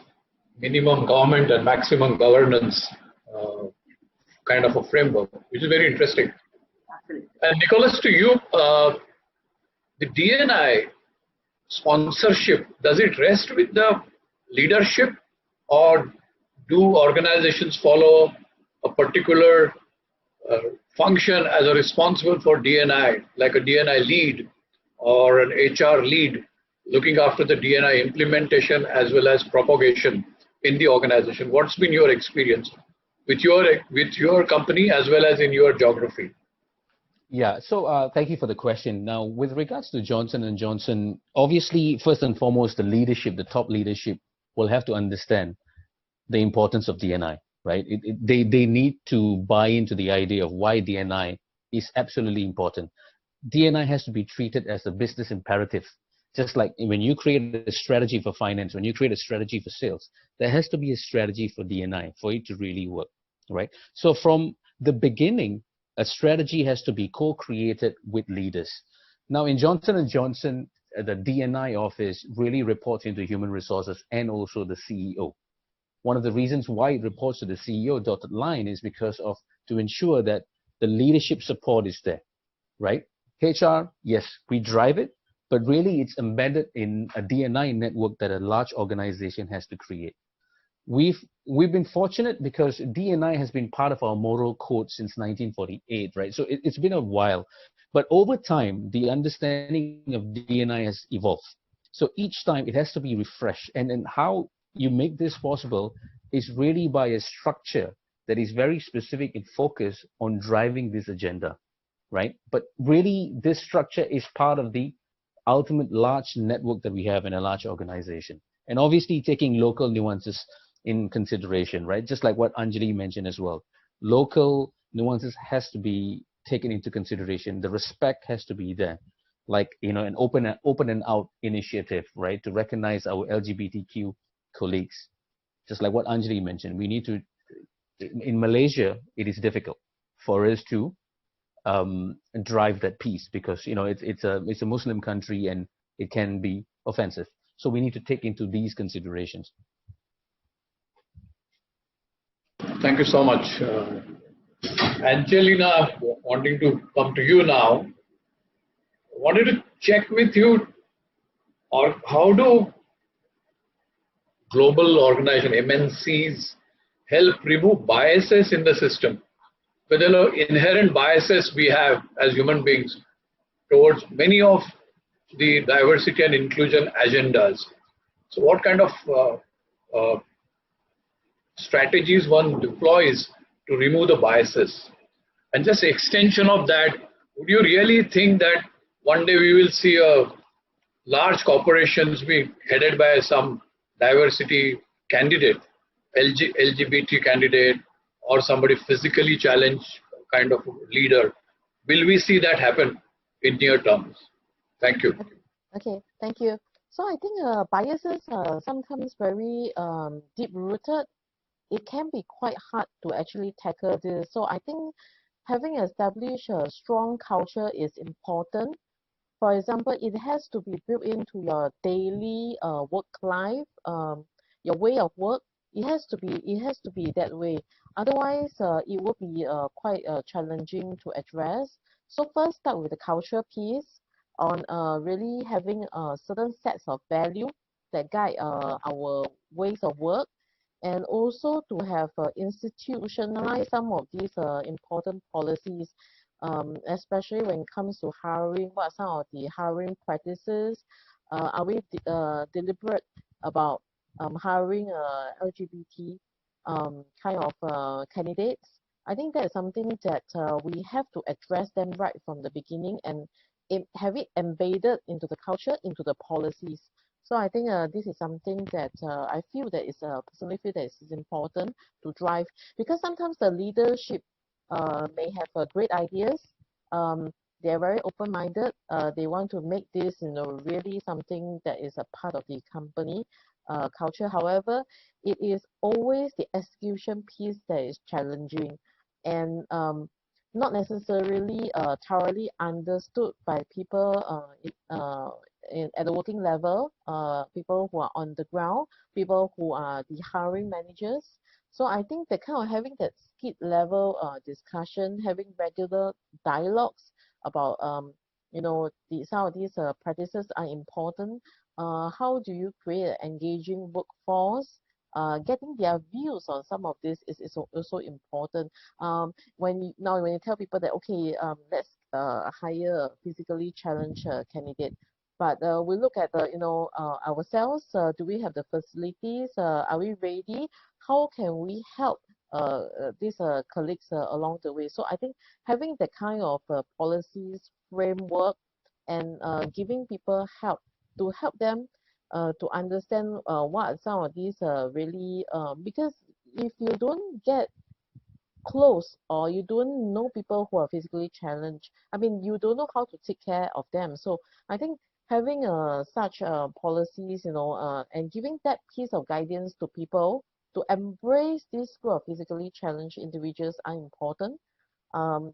minimum government and maximum governance kind of a framework, which is very interesting. Absolutely. And Nicholas, to you, the DNI sponsorship, does it rest with the leadership, or do organizations follow a particular function as a responsible for DNI, like a DNI lead or an HR lead, looking after the DNI implementation as well as propagation in the organization? What's been your experience with your company as well as in your geography? Yeah, so thank you for the question. Now, with regards to Johnson & Johnson, obviously, first and foremost, the leadership, the top leadership will have to understand the importance of DNI, right? They need to buy into the idea of why DNI is absolutely important. DNI has to be treated as a business imperative. Just like when you create a strategy for finance, when you create a strategy for sales, there has to be a strategy for DNI for it to really work, right? So from the beginning, a strategy has to be co-created with leaders. Now in Johnson & Johnson, the DNI office really reports into human resources and also the CEO. One of the reasons why it reports to the CEO dotted line is because of to ensure that the leadership support is there, right? HR, yes, we drive it, but really it's embedded in a DNI network that a large organization has to create. We've been fortunate because DNI has been part of our moral code since 1948, right? So it's been a while, but over time, the understanding of DNI has evolved. So each time it has to be refreshed, and how you make this possible is really by a structure that is very specific in focus on driving this agenda, right? But really, this structure is part of the ultimate large network that we have in a large organization. And obviously taking local nuances in consideration, right? Just like what Anjali mentioned as well. Local nuances has to be taken into consideration. The respect has to be there. Like, you know, an open and out initiative, right? To recognize our LGBTQ colleagues. Just like what Anjali mentioned, we need to, in Malaysia, it is difficult for us to drive that piece because, you know, it's a Muslim country and it can be offensive. So we need to take into these considerations. Thank you so much. Angelina, wanting to come to you now, wanted to check with you, or how do global organization MNCs help remove biases in the system? But there are inherent biases we have as human beings towards many of the diversity and inclusion agendas. So what kind of strategies one deploys to remove the biases? And just extension of that, would you really think that one day we will see a large corporations being headed by some diversity candidate, LGBT candidate, or somebody physically challenged kind of leader? Will we see that happen in near terms? Thank you. Okay, thank you. So I think biases are sometimes very deep-rooted. It can be quite hard to actually tackle this. So I think having established a strong culture is important. For example, it has to be built into your daily work life, your way of work. It has to be that way. Otherwise, it will be quite challenging to address. So first, start with the culture piece on really having certain sets of value that guide our ways of work. and also to have institutionalized some of these important policies, especially when it comes to hiring. What are some of the hiring practices? Are we deliberate about hiring LGBT kind of candidates? I think that is something that we have to address them right from the beginning and have it embedded into the culture, into the policies. So I think this is something that I feel that is personally feel that is important to drive, because sometimes the leadership may have great ideas. They are very open-minded. They want to make this, really something that is a part of the company culture. However, it is always the execution piece that is challenging, and not necessarily thoroughly understood by people at the working level, people who are on the ground, people who are the hiring managers. So I think that kind of having that skid level discussion, having regular dialogues about some of these practices are important. How do you create an engaging workforce? Getting their views on some of this is also important. When you tell people that, okay, let's hire a physically challenged candidate, but we look at ourselves. Do we have the facilities? Are we ready? How can we help these colleagues along the way? So I think having the kind of policies framework and giving people help to help them to understand what are some of these really, because if you don't get close or you don't know people who are physically challenged, I mean, you don't know how to take care of them. So I think having such policies, and giving that piece of guidance to people to embrace this group of physically challenged individuals are important.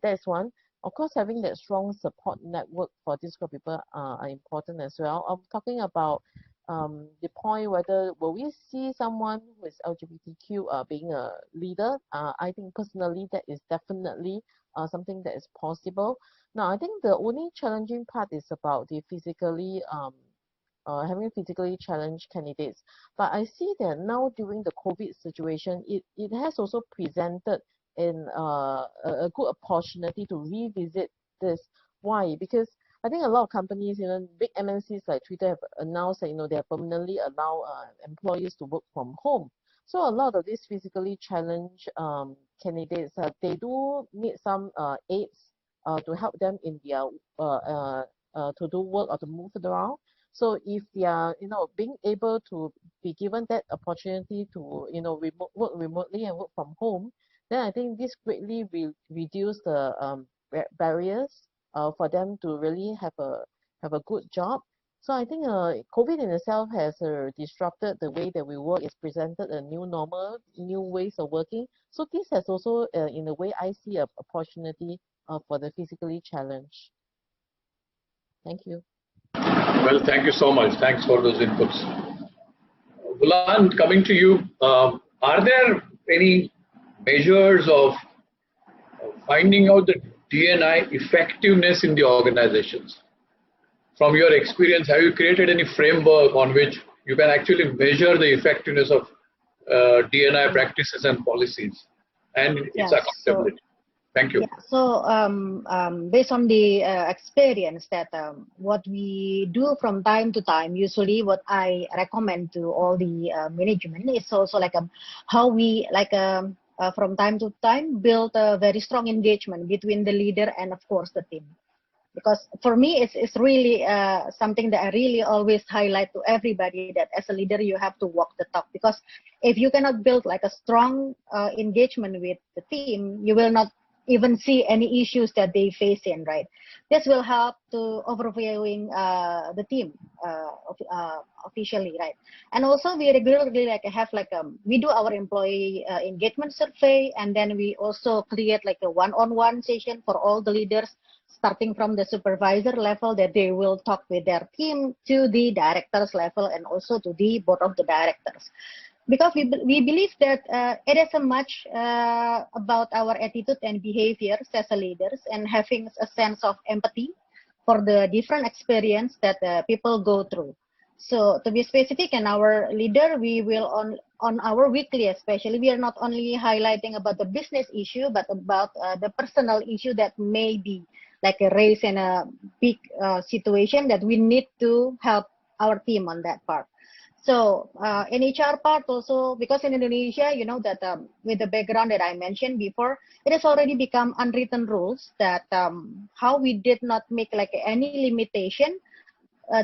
That's one. Of course, having that strong support network for this group of people are important as well. I'm talking about the point whether will we see someone who is LGBTQ being a leader. I think personally that is definitely something that is possible. Now, I think the only challenging part is about the physically having physically challenged candidates. But I see that now during the COVID situation, it has also presented in a good opportunity to revisit this. Why? Because I think a lot of companies, big MNCs like Twitter have announced that, they permanently allow employees to work from home. So a lot of these physically challenged candidates, they do need some aids to help them in their to do work or to move around. So if they are, being able to be given that opportunity to, work remotely and work from home, then I think this greatly reduce the barriers for them to really have a good job. So I think COVID in itself has disrupted the way that we work. It's presented a new normal, new ways of working. So this has also, in a way, I see an opportunity for the physically challenged. Thank you. Well, thank you so much. Thanks for those inputs. Bulan, coming to you, are there any measures of finding out the D&I effectiveness in the organizations? From your experience, have you created any framework on which you can actually measure the effectiveness of D&I practices and policies and its accountability? Thank you. Yeah, so based on the experience that what we do from time to time, usually what I recommend to all the management is also how we from time to time build a very strong engagement between the leader and of course the team. Because for me, it's really something that I really always highlight to everybody, that as a leader, you have to walk the talk. Because if you cannot build a strong engagement with the team, you will not even see any issues that they face in, right? This will help to overviewing the team officially, right? And also we regularly have we do our employee engagement survey, and then we also create a one-on-one session for all the leaders, starting from the supervisor level, that they will talk with their team, to the directors level, and also to the board of the directors. Because we believe that it is much about our attitude and behaviors as a leaders, and having a sense of empathy for the different experience that people go through. So to be specific, and our leader, we will on our weekly, especially, we are not only highlighting about the business issue, but about the personal issue that may be like a race in a big situation that we need to help our team on that part. So in HR part also, because in Indonesia, you know that with the background that I mentioned before, it has already become unwritten rules that how we did not make like any limitation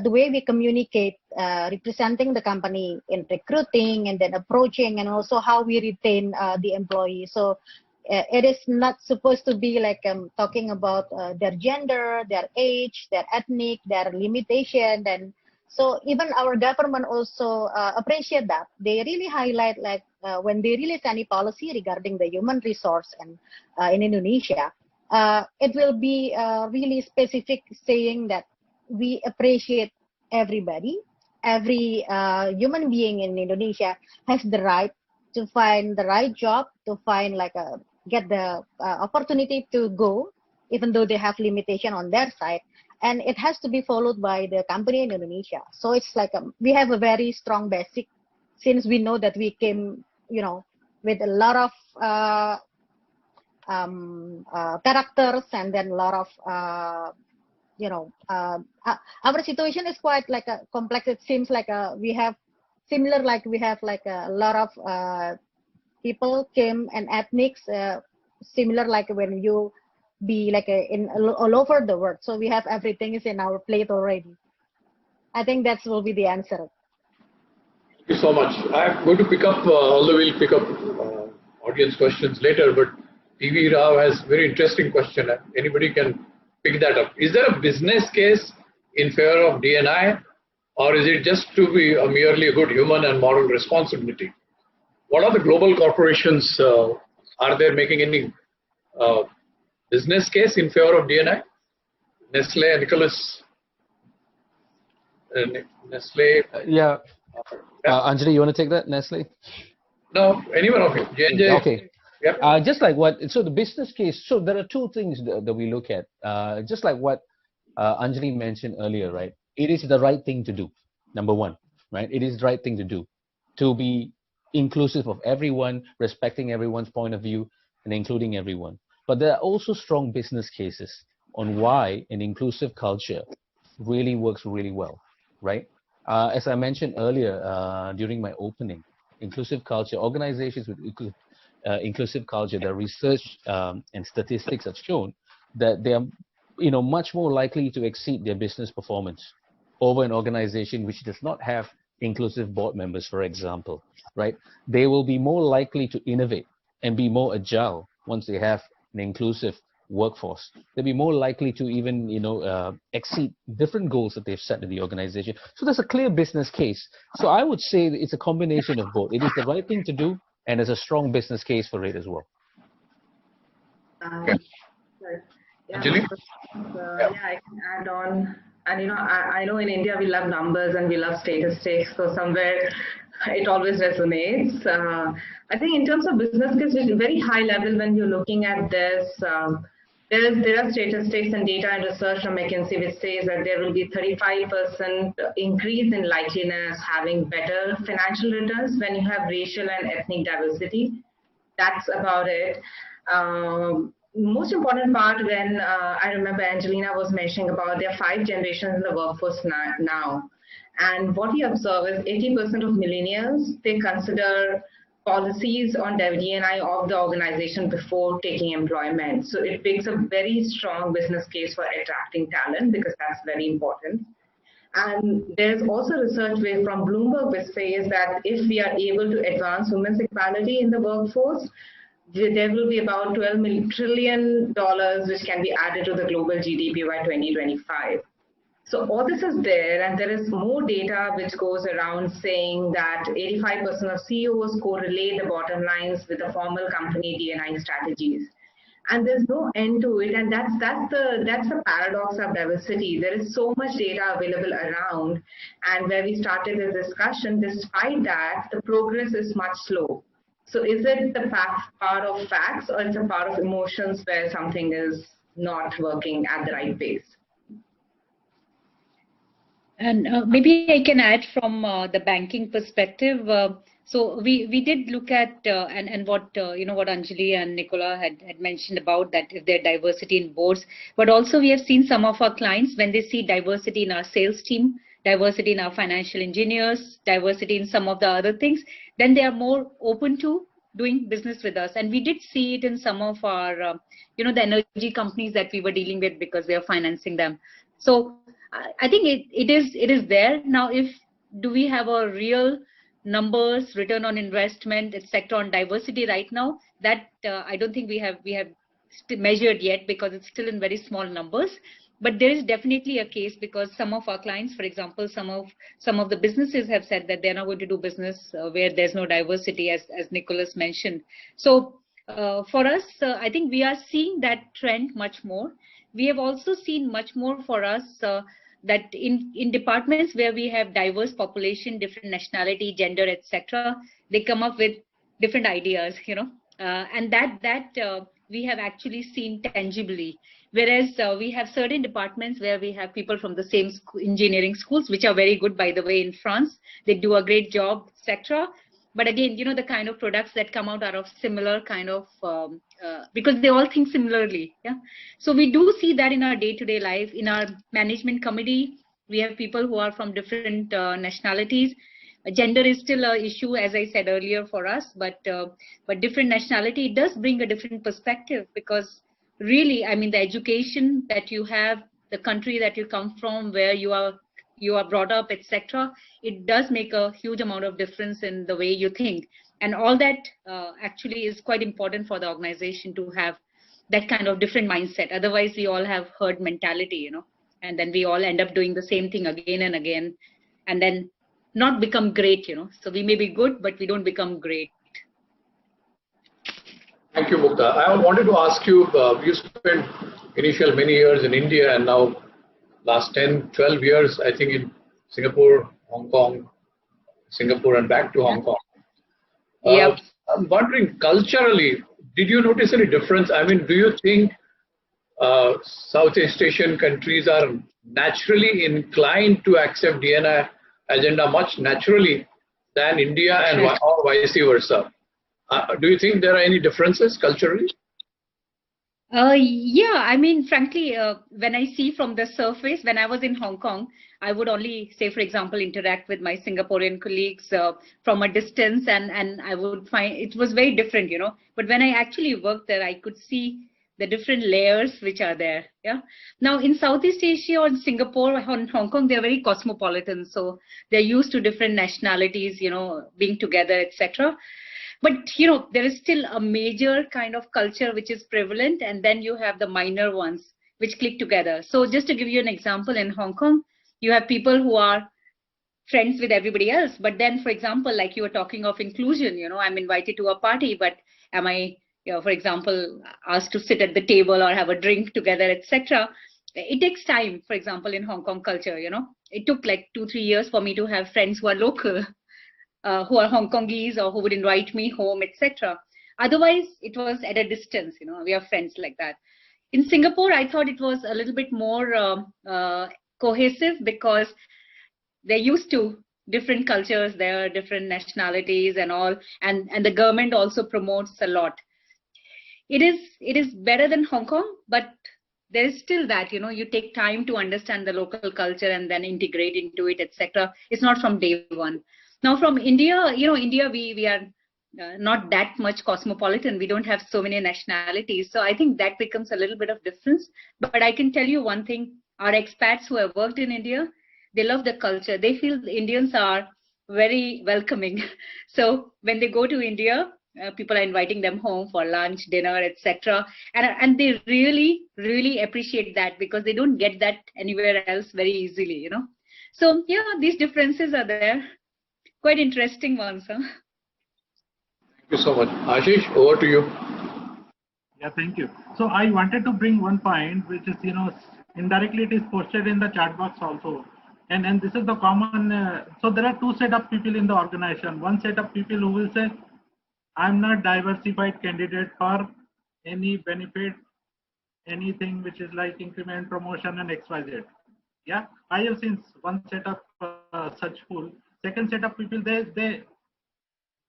the way we communicate representing the company in recruiting and then approaching, and also how we retain the employee. So it is not supposed to be like talking about their gender, their age, their ethnic, their limitation. Then so even our government also appreciate that. They really highlight like when they release any policy regarding the human resource and in Indonesia, it will be really specific, saying that we appreciate everybody. Every human being in Indonesia has the right to find the right job, to find like get the opportunity to go, even though they have limitation on their side. And it has to be followed by the company in Indonesia. So it's like we have a very strong basic, since we know that we came, you know, with a lot of characters, and then a lot of you know, our situation is quite like a complex. It seems like we have similar, like we have like a lot of people came and ethnics similar, like when you be like in all over the world. So we have everything is in our plate already. I think that will be the answer. Thank you so much. I'm going to pick up, although we'll pick up audience questions later, but PV Rao has a very interesting question. Anybody can pick that up. Is there a business case in favor of D&I, or is it just to be a merely good human and moral responsibility? What are the global corporations, are they making any business case in favor of D&I? Nestle, Nicholas? Nestle? Yeah. Anjali, you want to take that, Nestle? No, anyone of you. J&J? Okay. Yep. Just like what, so the business case, so there are two things that we look at. Just like what Anjali mentioned earlier, right? It is the right thing to do, number one, right? It is the right thing to do, to be inclusive of everyone, respecting everyone's point of view, and including everyone. But there are also strong business cases on why an inclusive culture really works really well, right? As I mentioned earlier during my opening, inclusive culture, organizations with inclusive culture, the research and statistics have shown that they are, you know, much more likely to exceed their business performance over an organization which does not have inclusive board members, for example, right? They will be more likely to innovate and be more agile once they have an inclusive workforce. They'll be more likely to even, you know, exceed different goals that they've set in the organization. So there's a clear business case. So I would say it's a combination of both. It is the right thing to do, and there's a strong business case for it as well. Yeah, I can add on. And you know, I know in India we love numbers and we love statistics, so somewhere it always resonates. I think in terms of business case, it's very high level when you're looking at this. There are statistics and data and research from McKinsey which says that there will be 35% increase in likeliness having better financial returns when you have racial and ethnic diversity. That's about it. Most important part when I remember Angelina was mentioning about there are 5 generations in the workforce now. And what we observe is 80% of millennials, they consider policies on D&I of the organization before taking employment. So it makes a very strong business case for attracting talent, because that's very important. And there's also research from Bloomberg which says that if we are able to advance women's equality in the workforce, there will be about $12 trillion which can be added to the global GDP by 2025. So all this is there, and there is more data which goes around saying that 85% of CEOs correlate the bottom lines with the formal company D&I strategies. And there's no end to it, and that's the paradox of diversity. There is so much data available around, and where we started this discussion, despite that, the progress is much slow. So is it the part of facts, or it's a part of emotions where something is not working at the right pace? And maybe I can add from the banking perspective. So we did look at and what what Anjali and Nicola had mentioned about that if there diversity in boards, but also we have seen some of our clients when they see diversity in our sales team, diversity in our financial engineers, diversity in some of the other things, then they are more open to doing business with us. And we did see it in some of our the energy companies that we were dealing with because we are financing them. So I think it is there now. If do we have a real numbers, return on investment, etc. on diversity right now? That I don't think we have measured yet because it's still in very small numbers. But there is definitely a case because some of our clients, for example, some of the businesses have said that they're not going to do business where there's no diversity, as Nicholas mentioned. So for us, I think we are seeing that trend much more. We have also seen much more for us that in departments where we have diverse population, different nationality, gender, etc., they come up with different ideas, and that we have actually seen tangibly. Whereas we have certain departments where we have people from the same engineering schools, which are very good, by the way, in France. They do a great job, etc. But again, the kind of products that come out are of similar kind of, because they all think similarly. Yeah. So we do see that in our day-to-day life. In our management committee, we have people who are from different nationalities. Gender is still an issue, as I said earlier, for us, but different nationality, it does bring a different perspective because really, I mean, the education that you have, the country that you come from, where you are brought up, etc., it does make a huge amount of difference in the way you think. And all that actually is quite important for the organization to have that kind of different mindset. Otherwise, we all have herd mentality, and then we all end up doing the same thing again and again, and then not become great, So we may be good, but we don't become great. Thank you, Mukta. I wanted to ask you, you spent initial many years in India and now last 10, 12 years, I think in Singapore, Hong Kong, Singapore and back to Hong Kong. Yep. I'm wondering, culturally, did you notice any difference? I mean, do you think Southeast Asian countries are naturally inclined to accept DNI agenda much naturally than India and or vice versa? Do you think there are any differences culturally? Yeah, I mean, frankly, when I see from the surface, when I was in Hong Kong, I would only say, for example, interact with my Singaporean colleagues from a distance, and I would find it was very different, But when I actually worked there, I could see the different layers which are there. Yeah. Now in Southeast Asia or in Singapore or in Hong Kong, they're very cosmopolitan, so they're used to different nationalities, being together, etc. But there is still a major kind of culture which is prevalent, and then you have the minor ones which click together. So just to give you an example, in Hong Kong, you have people who are friends with everybody else. But then, for example, like you were talking of inclusion, I'm invited to a party, but am I, for example, asked to sit at the table or have a drink together, etc. It takes time. For example, in Hong Kong culture, it took like 2-3 years for me to have friends who are local. Who are Hong Kongese or who would invite me home, etc. Otherwise, it was at a distance, we are friends like that. In Singapore, I thought it was a little bit more cohesive because they're used to different cultures, there are different nationalities and all, and the government also promotes a lot. It is better than Hong Kong, but there is still that, you take time to understand the local culture and then integrate into it, etc. It's not from day one. Now from India, India, we are not that much cosmopolitan. We don't have so many nationalities. So I think that becomes a little bit of difference. But I can tell you one thing, our expats who have worked in India, they love the culture. They feel the Indians are very welcoming. So when they go to India, people are inviting them home for lunch, dinner, etc. And they really, really appreciate that because they don't get that anywhere else very easily, So yeah, these differences are there. Quite interesting ones, huh? Thank you so much. Ashish, over to you. Yeah, thank you. So I wanted to bring one point, which is, indirectly it is posted in the chat box also. And this is the common, so there are two set of people in the organization. One set of people who will say, I'm not diversified candidate for any benefit, anything which is like increment, promotion and XYZ. Yeah, I have seen one set of such pool. Second set of people, they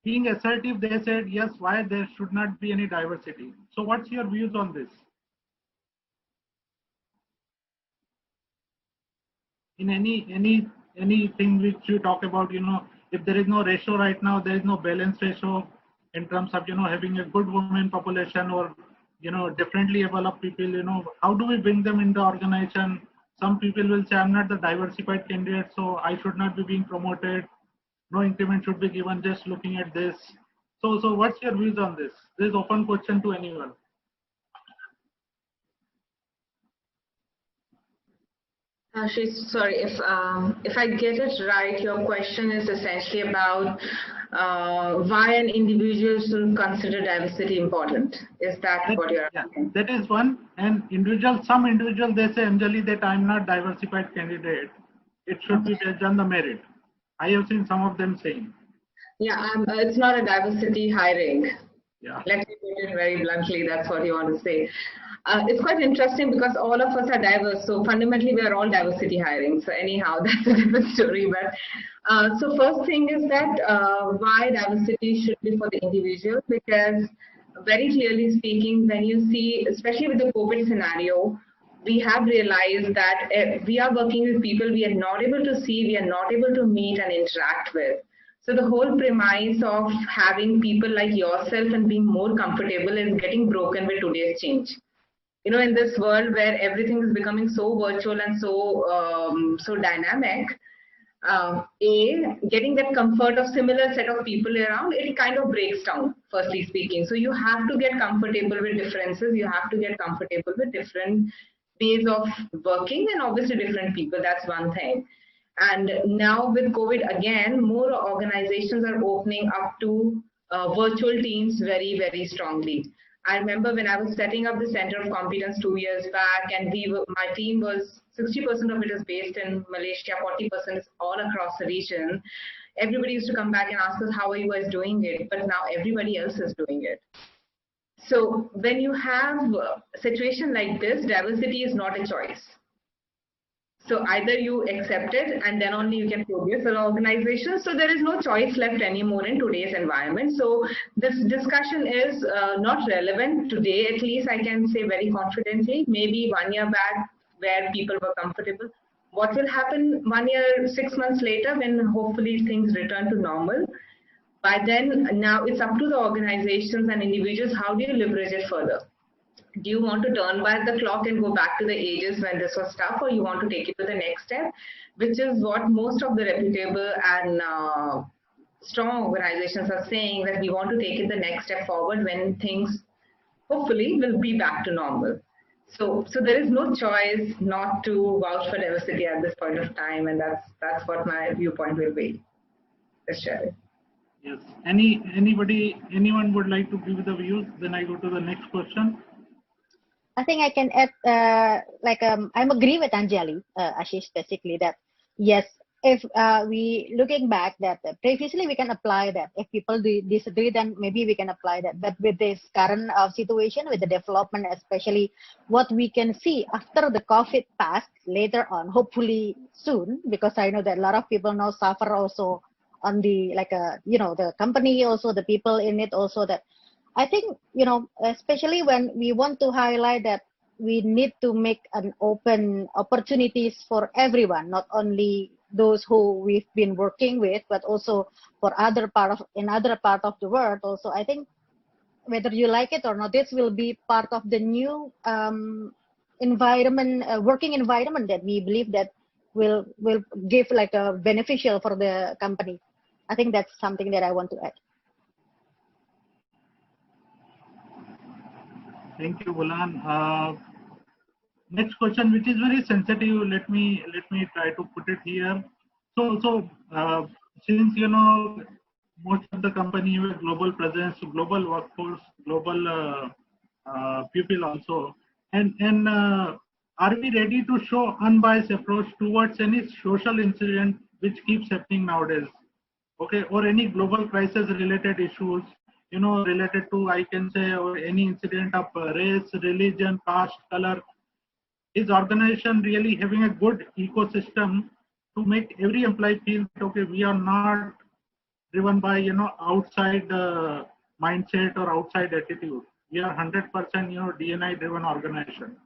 being assertive, they said yes, why there should not be any diversity. So what's your views on this? In anything which you talk about, if there is no ratio right now, there is no balance ratio in terms of having a good women population or differently developed people. How do we bring them in the organization? Some people will say, I'm not the diversified candidate, so I should not be being promoted. No increment should be given. Just looking at this. So what's your views on this? This is open question to anyone. Sorry, if I get it right, your question is essentially about why an individual should consider diversity important. Is that what you're asking? That is one. And some individual, they say, Anjali, that I'm not diversified candidate. It should be based on the merit. I have seen some of them saying. Yeah, it's not a diversity hiring. Yeah. Let me put it very bluntly, that's what you want to say. It's quite interesting because all of us are diverse. So fundamentally, we are all diversity hiring. So anyhow, that's a different story. But so first thing is that why diversity should be for the individual, because very clearly speaking, when you see, especially with the COVID scenario, we have realized that we are working with people we are not able to see, we are not able to meet and interact with. So the whole premise of having people like yourself and being more comfortable is getting broken with today's change. In this world where everything is becoming so virtual and so dynamic, getting that comfort of similar set of people around, it kind of breaks down, firstly speaking. So you have to get comfortable with differences. You have to get comfortable with different ways of working and obviously different people. That's one thing. And now with COVID, again, more organizations are opening up to virtual teams very, very strongly. I remember when I was setting up the Center of Competence 2 years back, and my team was 60% of it is based in Malaysia, 40% is all across the region. Everybody used to come back and ask us, how are you guys doing it? But now everybody else is doing it. So when you have a situation like this, diversity is not a choice. So either you accept it and then only you can progress an organization. So there is no choice left anymore in today's environment. So this discussion is not relevant today, at least I can say very confidently. Maybe 1 year back where people were comfortable. What will happen 1 year, 6 months later when hopefully things return to normal? By then, now it's up to the organizations and individuals. How do you leverage it further? Do you want to turn back the clock and go back to the ages when this was tough, or you want to take it to the next step, which is what most of the reputable and strong organizations are saying, that we want to take it the next step forward when things hopefully will be back to normal. So there is no choice not to vouch for diversity at this point of time, and that's what my viewpoint will be. Just share it. Yes. Anyone would like to give the views? Then I go to the next question. I think I can add, I'm agree with Anjali, Ashish, basically that, yes, if we looking back that previously we can apply that. If people disagree, then maybe we can apply that. But with this current situation, with the development, especially what we can see after the COVID passed later on, hopefully soon, because I know that a lot of people now suffer also on the, the company also, the people in it also, that I think, especially when we want to highlight that we need to make an open opportunities for everyone, not only those who we've been working with, but also for other part of the world also. I think whether you like it or not, this will be part of the new environment, working environment that we believe that will give like a beneficial for the company. I think that's something that I want to add. Thank you, Bulan. Next question, which is very sensitive. Let me try to put it here. So since most of the company have global presence, global workforce, global people also, and are we ready to show unbiased approach towards any social incident which keeps happening nowadays? Okay, or any global crisis related issues, related to, I can say, or any incident of race, religion, caste, color. Is organization really having a good ecosystem to make every employee feel, okay, we are not driven by, outside mindset or outside attitude. We are 100%, DNI driven organization.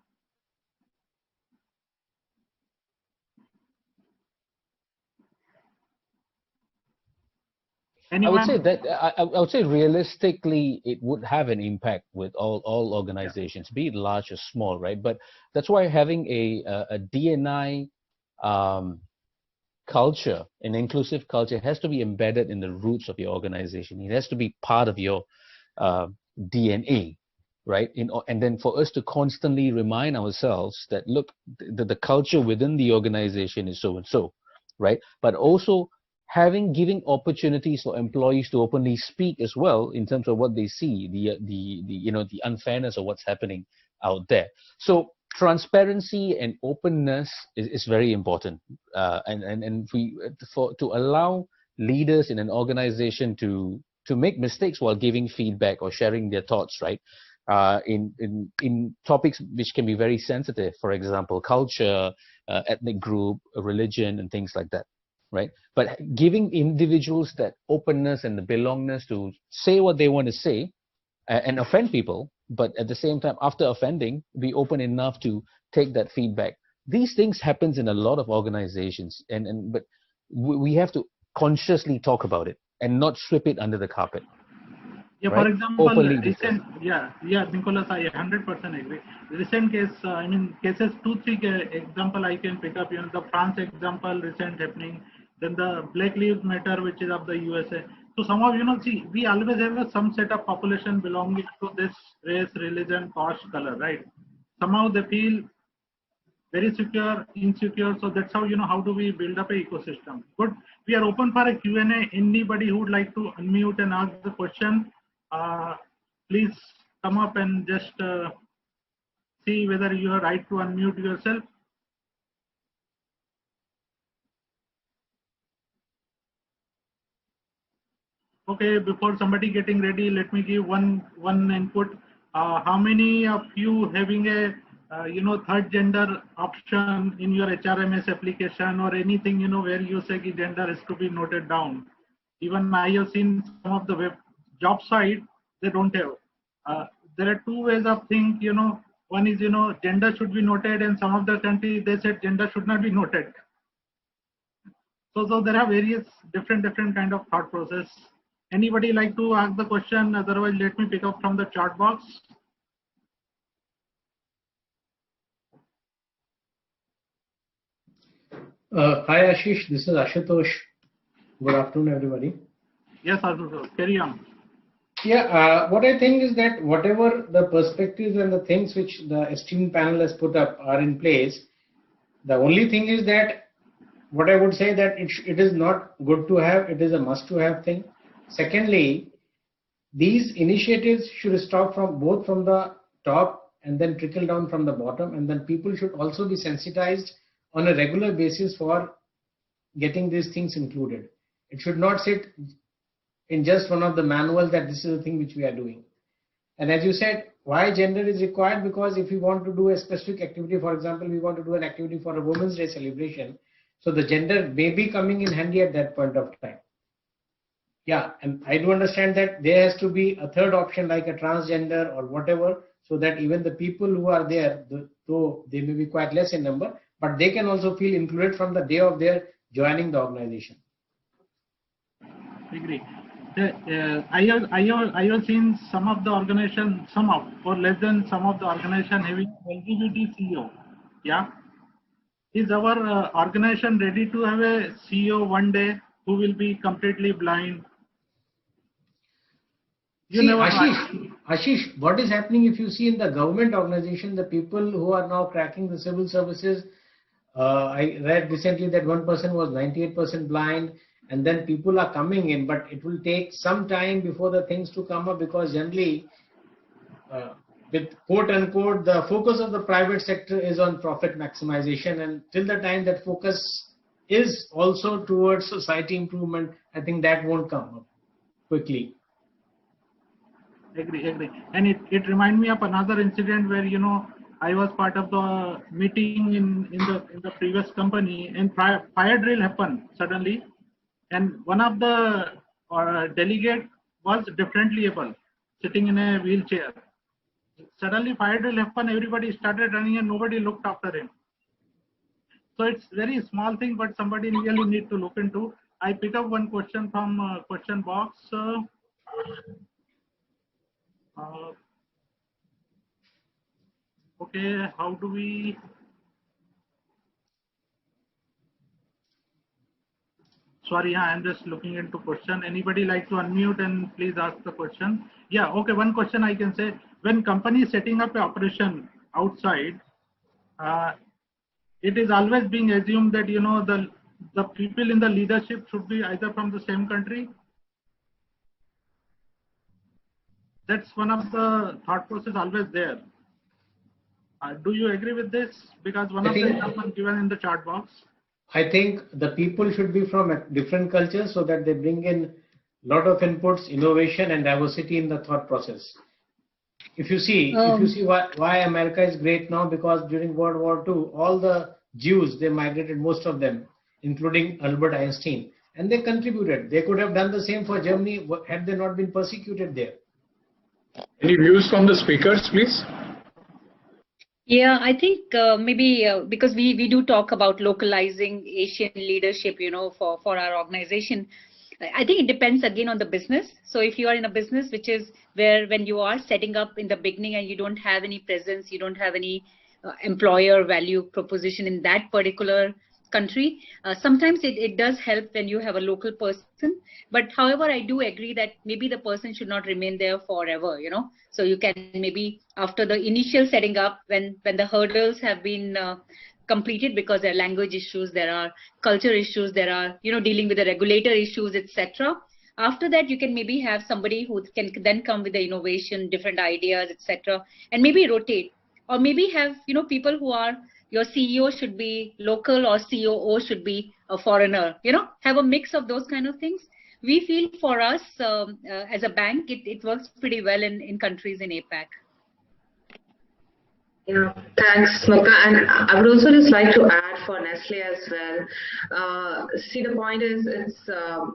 I would say Anyone? that I would say realistically it would have an impact with all organizations, be it large or small, right? But that's why having a DNI culture, an inclusive culture, has to be embedded in the roots of your organization. It has to be part of your DNA, right? And then for us to constantly remind ourselves that, look, the culture within the organization is so and so, right? But also giving opportunities for employees to openly speak as well in terms of what they see, the unfairness of what's happening out there. So transparency and openness is very important, and to allow leaders in an organization to make mistakes while giving feedback or sharing their thoughts, right? In topics which can be very sensitive, for example, culture, ethnic group, religion, and things like that, right? But giving individuals that openness and the belongingness to say what they want to say and offend people, but at the same time, after offending, be open enough to take that feedback. These things happens in a lot of organizations, but we have to consciously talk about it and not sweep it under the carpet. Yeah, right? for example, Openly recent, Nicholas, I 100% agree. Recent case, cases, 2-3 example I can pick up. The France example, recent happening. Then the Black Lives Matter, which is of the USA. So somehow, see, we always have some set of population belonging to this race, religion, caste, color, right? Somehow they feel very secure, insecure. So that's how, how do we build up a ecosystem? Good. We are open for a Q&A. Anybody who would like to unmute and ask the question, please come up and just see whether you are right to unmute yourself. Okay, before somebody getting ready, let me give one input. How many of you having a third gender option in your HRMS application or anything where you say gender is to be noted down? Even I have seen some of the web job site, they don't have. There are two ways of think. One is gender should be noted, and some of the countries they said gender should not be noted. So there are various different kind of thought process. Anybody like to ask the question? Otherwise, let me pick up from the chat box. Hi Ashish, this is Ashutosh. Good afternoon, everybody. Yes, Ashutosh, carry on. Yeah, what I think is that whatever the perspectives and the things which the esteemed panel has put up are in place, the only thing is that what I would say that it is not good to have, it is a must to have thing. Secondly, these initiatives should start from both from the top and then trickle down from the bottom, and then people should also be sensitized on a regular basis for getting these things included. It should not sit in just one of the manuals that this is the thing which we are doing. And as you said, why gender is required? Because if we want to do a specific activity, for example, we want to do an activity for a Women's Day celebration, so the gender may be coming in handy at that point of time. Yeah, and I do understand that there has to be a third option like a transgender or whatever, so that even the people who are there, though they may be quite less in number, but they can also feel included from the day of their joining the organization. Agree. I have seen some of the organization, some of or less than some of the organization having LGBT CEO. Yeah, is our organization ready to have a CEO one day who will be completely blind? You see, Ashish, what is happening if you see in the government organization, the people who are now cracking the civil services, I read recently that one person was 98% blind, and then people are coming in, but it will take some time before the things to come up, because generally, with quote unquote, the focus of the private sector is on profit maximization, and till the time that focus is also towards society improvement, I think that won't come up quickly. Agree. And it reminds me of another incident where I was part of the meeting in the previous company, and fire drill happened suddenly, and one of the delegate was differently able, sitting in a wheelchair. Suddenly fire drill happened, everybody started running and nobody looked after him. So it's very small thing, but somebody really need to look into. I pick up one question from question box. Okay, how do we? Sorry, I'm just looking into question. Anybody like to unmute and please ask the question? Yeah, okay. One question I can say: when company is setting up an operation outside, it is always being assumed that the people in the leadership should be either from the same country. That's one of the thought process always there. Do you agree with this? Because one of the examples given in the chat box. I think the people should be from different cultures so that they bring in a lot of inputs, innovation, and diversity in the thought process. If you see why America is great now, because during World War II, all the Jews, they migrated, most of them, including Albert Einstein, and they contributed. They could have done the same for Germany had they not been persecuted there. Any views from the speakers, please? Yeah, I think maybe because we do talk about localizing Asian leadership, for our organization. I think it depends again on the business. So if you are in a business which is where when you are setting up in the beginning and you don't have any presence, you don't have any employer value proposition in that particular country, sometimes it does help when you have a local person. But however, I do agree that maybe the person should not remain there forever, So you can maybe after the initial setting up, when the hurdles have been completed, because there are language issues, there are culture issues, there are dealing with the regulator issues, etc. After that, you can maybe have somebody who can then come with the innovation, different ideas, etc. and maybe rotate, or maybe have people who are, your CEO should be local or COO should be a foreigner, have a mix of those kind of things. We feel for us as a bank, it works pretty well in countries in APAC. Yeah, thanks, Mukta. And I would also just like to add for Nestle as well. See, the point is, it's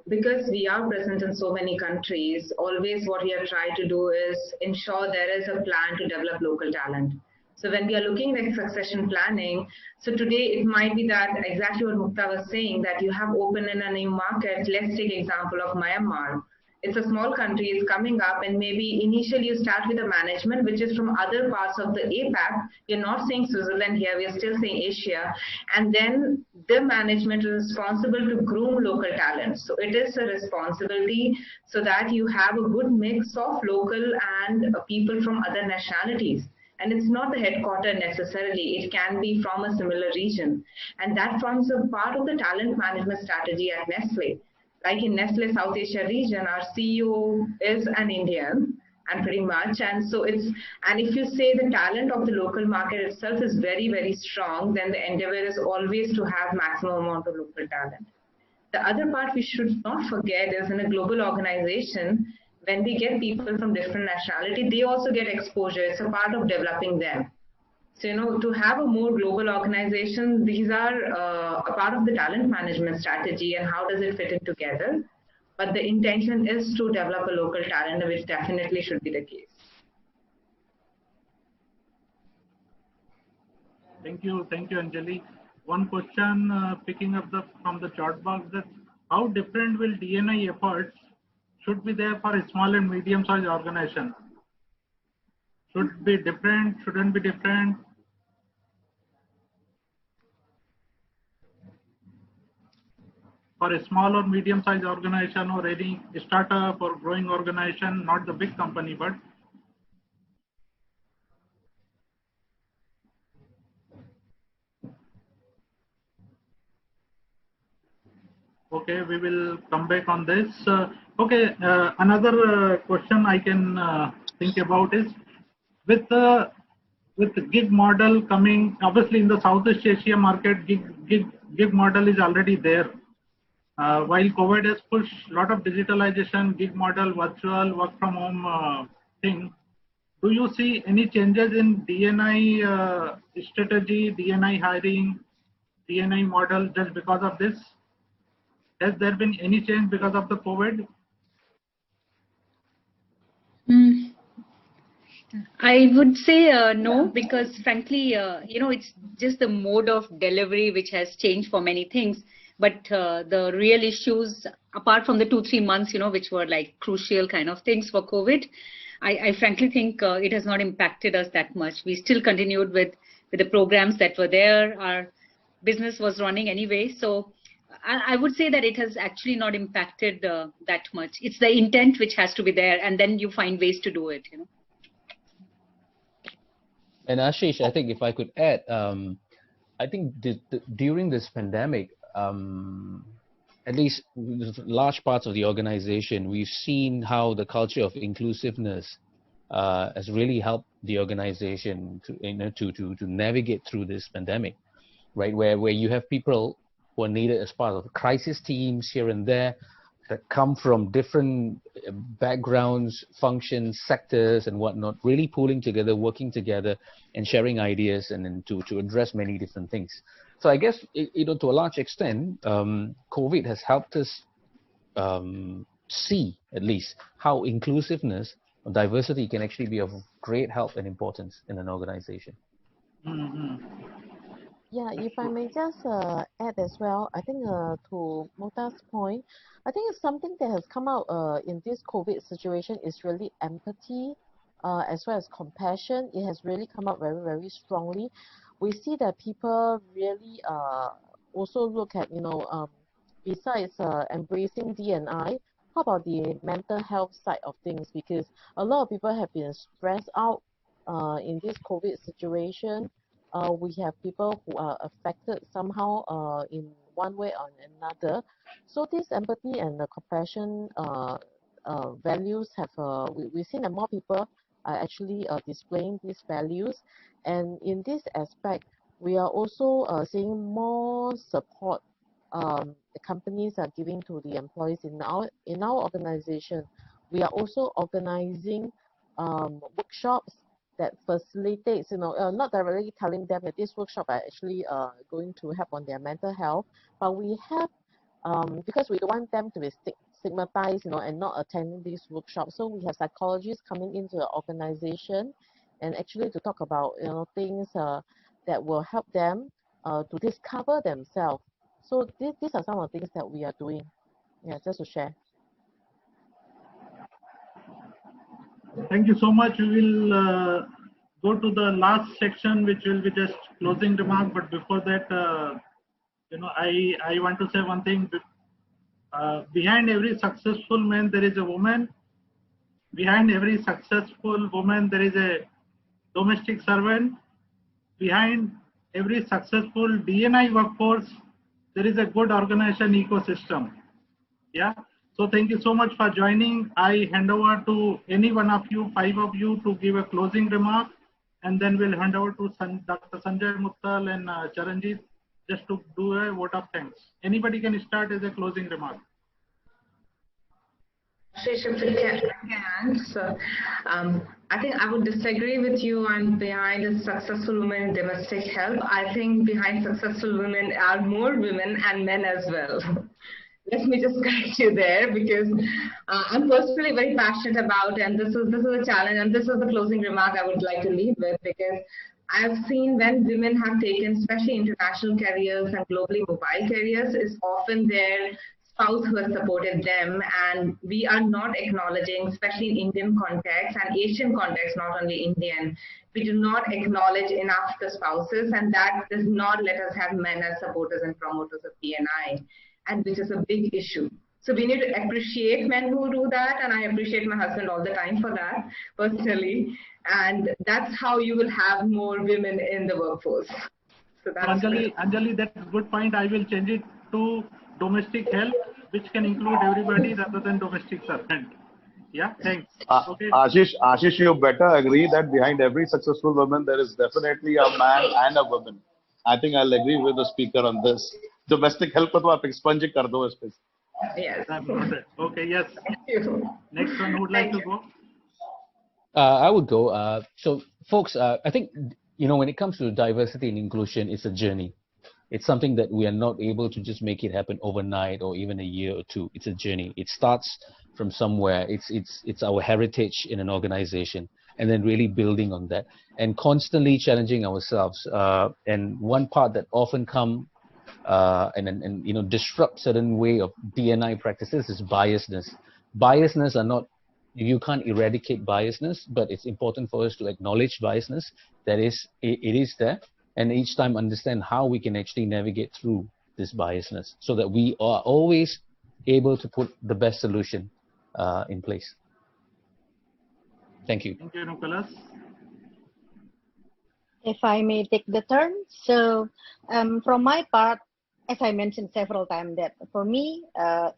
because we are present in so many countries, always what we have tried to do is ensure there is a plan to develop local talent. So when we are looking at succession planning, so today it might be that exactly what Mukta was saying, that you have opened in a new market. Let's take example of Myanmar. It's a small country, it's coming up, and maybe initially you start with a management which is from other parts of the APAC. We're not saying Switzerland here, we're still saying Asia. And then the management is responsible to groom local talent. So it is a responsibility so that you have a good mix of local and people from other nationalities. And it's not the headquarter necessarily, it can be from a similar region. And that forms a part of the talent management strategy at Nestle. Like in Nestle South Asia region, our CEO is an Indian, and pretty much. And so and if you say the talent of the local market itself is very, very strong, then the endeavor is always to have maximum amount of local talent. The other part we should not forget is in a global organization, when we get people from different nationality, they also get exposure. It's a part of developing them. So, to have a more global organization, these are a part of the talent management strategy and how does it fit in together. But the intention is to develop a local talent, which definitely should be the case. Thank you, Anjali. One question picking up from the chat box, that how different will D&I efforts should be there for a small and medium-sized organization? Should be different, shouldn't be different? For a small or medium-sized organization or any startup or growing organization, not the big company, but okay, we will come back on this. Okay, another question I can think about is with the gig model coming, obviously in the Southeast Asia market, gig model is already there. While COVID has pushed a lot of digitalization, gig model, virtual, work from home thing, do you see any changes in D&I strategy, D&I hiring, D&I model just because of this? Has there been any change because of the COVID? I would say no, because frankly, it's just the mode of delivery which has changed for many things. But the real issues, apart from the 2-3 months, which were like crucial kind of things for COVID, I frankly think it has not impacted us that much. We still continued with the programs that were there. Our business was running anyway. So I would say that it has actually not impacted that much. It's the intent which has to be there, and then you find ways to do it. And Ashish, I think if I could add, I think during this pandemic, at least large parts of the organization, we've seen how the culture of inclusiveness has really helped the organization to navigate through this pandemic, right? Where you have people who are needed as part of crisis teams here and there that come from different backgrounds, functions, sectors, and whatnot, really pulling together, working together, and sharing ideas, and then to address many different things. So I guess, to a large extent, COVID has helped us see, at least, how inclusiveness or diversity can actually be of great help and importance in an organization. Mm-hmm. Yeah, if I may just add as well, I think to Mota's point, I think it's something that has come out in this COVID situation is really empathy as well as compassion. It has really come out very, very strongly. We see that people really also look at, besides embracing D&I, how about the mental health side of things? Because a lot of people have been stressed out in this COVID situation. We have people who are affected somehow in one way or another. So this empathy and the compassion values have, we've seen that more people are actually displaying these values. And in this aspect, we are also seeing more support the companies are giving to the employees in our organization. We are also organizing workshops that facilitates, not directly telling them that this workshop are actually going to help on their mental health, but we have, because we don't want them to be stigmatized, and not attending these workshops. So we have psychologists coming into the organization and actually to talk about, things that will help them to discover themselves. So these are some of the things that we are doing. Yeah, just to share. Thank you so much. We will go to the last section, which will be just closing remark. But before that, I want to say one thing. Behind every successful man, there is a woman. Behind every successful woman, there is a domestic servant. Behind every successful D&I workforce, there is a good organization ecosystem. Yeah. So thank you so much for joining. I hand over to any one of you, 5 of you, to give a closing remark, and then we'll hand over to Dr. Sanjay Muttal and Charanjit just to do a vote of thanks. Anybody can start as a closing remark. So, I think I would disagree with you on behind a successful woman in domestic help. I think behind successful women are more women and men as well. Let me just correct you there, because I'm personally very passionate about, and this is a challenge, and this is the closing remark I would like to leave with, because I've seen when women have taken, especially international careers and globally mobile careers, is often their spouse who has supported them, and we are not acknowledging, especially in Indian context and Asian context, not only Indian, we do not acknowledge enough the spouses, and that does not let us have men as supporters and promoters of D&I, and which is a big issue. So we need to appreciate men who do that, and I appreciate my husband all the time for that, personally, and that's how you will have more women in the workforce. So that's Anjali, that's a good point. I will change it to domestic help, which can include everybody rather than domestic servant. Yeah, thanks. Okay. Ashish, you better agree that behind every successful woman, there is definitely a man and a woman. I think I'll agree with the speaker on this. Domestic help, तो आप expunge कर दो इस पे. Yes. Okay, yes. Next one, who would like to go? I would go. So, folks, I think, when it comes to diversity and inclusion, it's a journey. It's something that we are not able to just make it happen overnight or even a year or two. It's a journey. It starts from somewhere. It's our heritage in an organization, and then really building on that and constantly challenging ourselves. And one part that often come and disrupt certain way of DNI practices is biasness. Biasness are not, you can't eradicate biasness, but it's important for us to acknowledge biasness. That is, it is there, and each time understand how we can actually navigate through this biasness so that we are always able to put the best solution in place. Thank you. Thank you, Nicholas. If I may take the turn. So from my part, as I mentioned several times, that for me,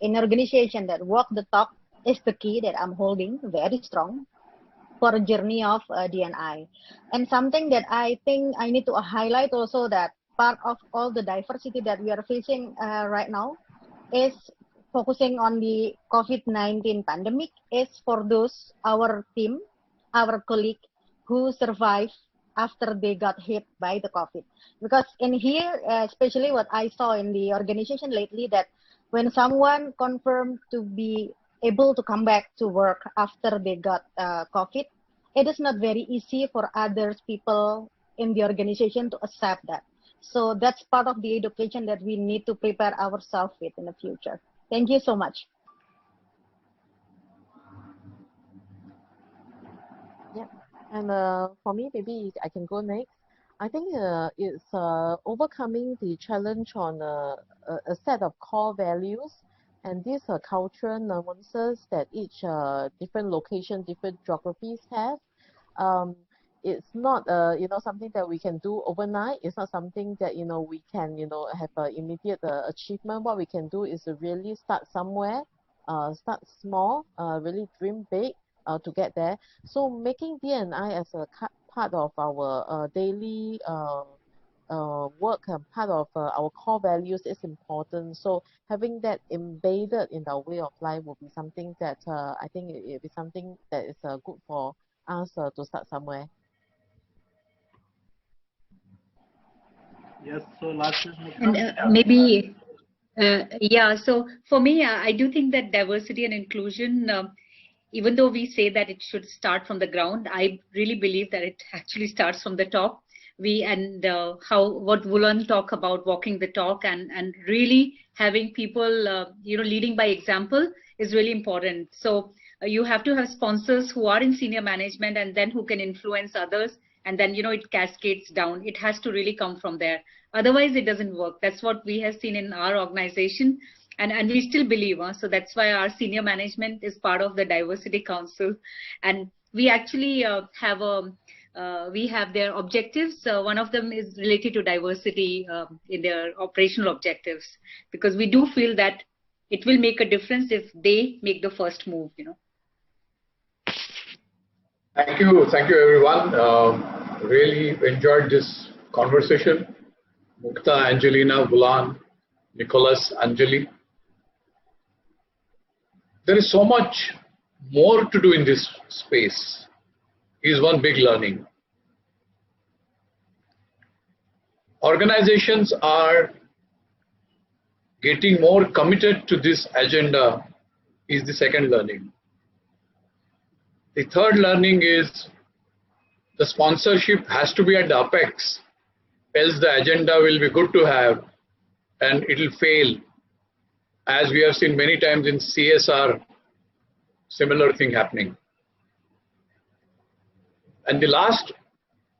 in organization that walk the talk is the key that I'm holding very strong for a journey of DNI. And something that I think I need to highlight also, that part of all the diversity that we are facing right now is focusing on the COVID-19 pandemic is for those, our team, our colleague who survived after they got hit by the COVID. Because in here, especially what I saw in the organization lately, that when someone confirmed to be able to come back to work after they got COVID, it is not very easy for other people in the organization to accept that. So that's part of the education that we need to prepare ourselves with in the future. Thank you so much. Yeah, and for me, maybe I can go next. I think it's overcoming the challenge on a set of core values and these cultural nuances that each different location, different geographies have. It's not something that we can do overnight. It's not something that we can have an immediate achievement. What we can do is to really start somewhere, start small, really dream big to get there. So making D&I as a part of our daily work and part of our core values is important. So having that embedded in our way of life will be something that I think it will be something that is good for us to start somewhere. Yes, so last is And maybe, yeah, so for me, I do think that diversity and inclusion, even though we say that it should start from the ground, I really believe that it actually starts from the top. What Wulan talk about walking the talk and really having people, leading by example is really important. So you have to have sponsors who are in senior management and then who can influence others. And then, it cascades down. It has to really come from there. Otherwise, it doesn't work. That's what we have seen in our organization. And we still believe. So that's why our senior management is part of the Diversity Council. And we actually we have their objectives. One of them is related to diversity in their operational objectives, because we do feel that it will make a difference if they make the first move, Thank you, everyone. Really enjoyed this conversation. Mukta, Angelina, Wulan, Nicholas, Anjali. There is so much more to do in this space. Is one big learning. Organizations are getting more committed to this agenda is the second learning. The third learning is the sponsorship has to be at the apex, else the agenda will be good to have and it will fail. As we have seen many times in CSR, similar thing happening. And the last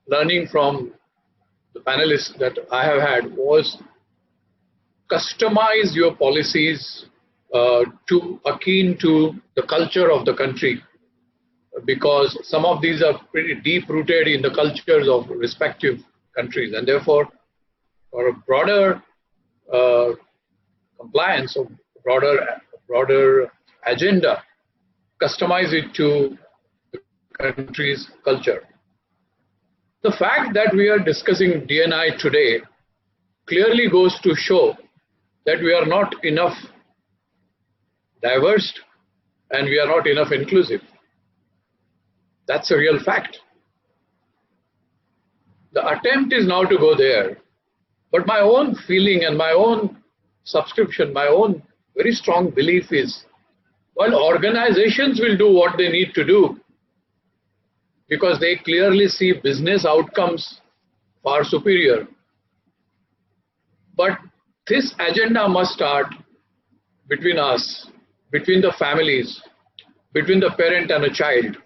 learning from the panelists that I have had was customize your policies to akin to the culture of the country, because some of these are pretty deep rooted in the cultures of respective countries, and therefore for a broader compliance or broader agenda, customize it to the country's culture. The fact that we are discussing D&I today clearly goes to show that we are not enough diverse and we are not enough inclusive. That's a real fact. The attempt is now to go there. But my own feeling and my own subscription, my own very strong belief is, while organizations will do what they need to do, because they clearly see business outcomes far superior, but this agenda must start between us, between the families, between the parent and a child,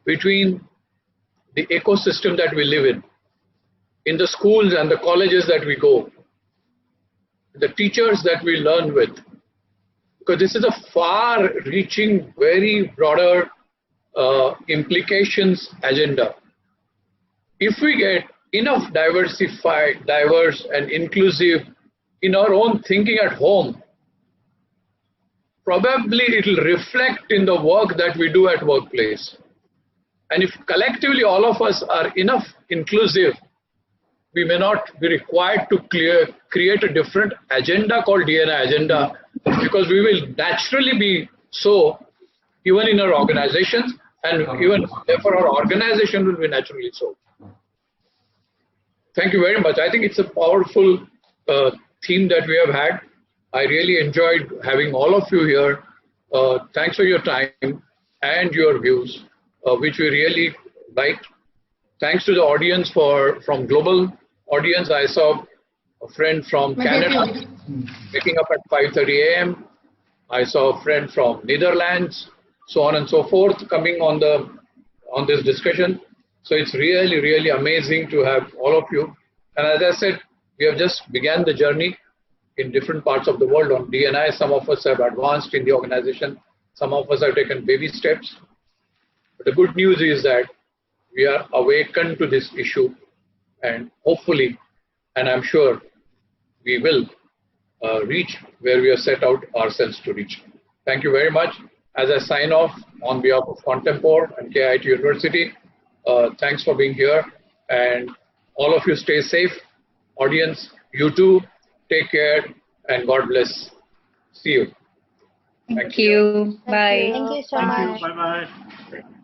between the ecosystem that we live in the schools and the colleges that we go, the teachers that we learn with, because this is a far-reaching, very broader implications agenda. If we get enough diversified, diverse and inclusive in our own thinking at home, probably it will reflect in the work that we do at workplace. And if collectively all of us are enough inclusive, we may not be required to create a different agenda called DNA agenda, because we will naturally be so even in our organizations, and even therefore our organization will be naturally so. Thank you very much. I think it's a powerful theme that we have had. I really enjoyed having all of you here. Thanks for your time and your views, which we really liked. Thanks to the audience from global audience. I saw a friend from Canada waking up at 5:30 a.m. I saw a friend from Netherlands, so on and so forth, coming on this discussion. So it's really, really amazing to have all of you. And as I said, we have just began the journey in different parts of the world on D&I. Some of us have advanced in the organization. Some of us have taken baby steps. But the good news is that we are awakened to this issue, and hopefully, and I'm sure, we will reach where we have set out ourselves to reach. Thank you very much. As I sign off on behalf of Kontempore and KIIT University, thanks for being here, and all of you stay safe. Audience, you too, take care, and God bless. See you. Thank you. Bye. Thank you so Thank much. you. Bye-bye.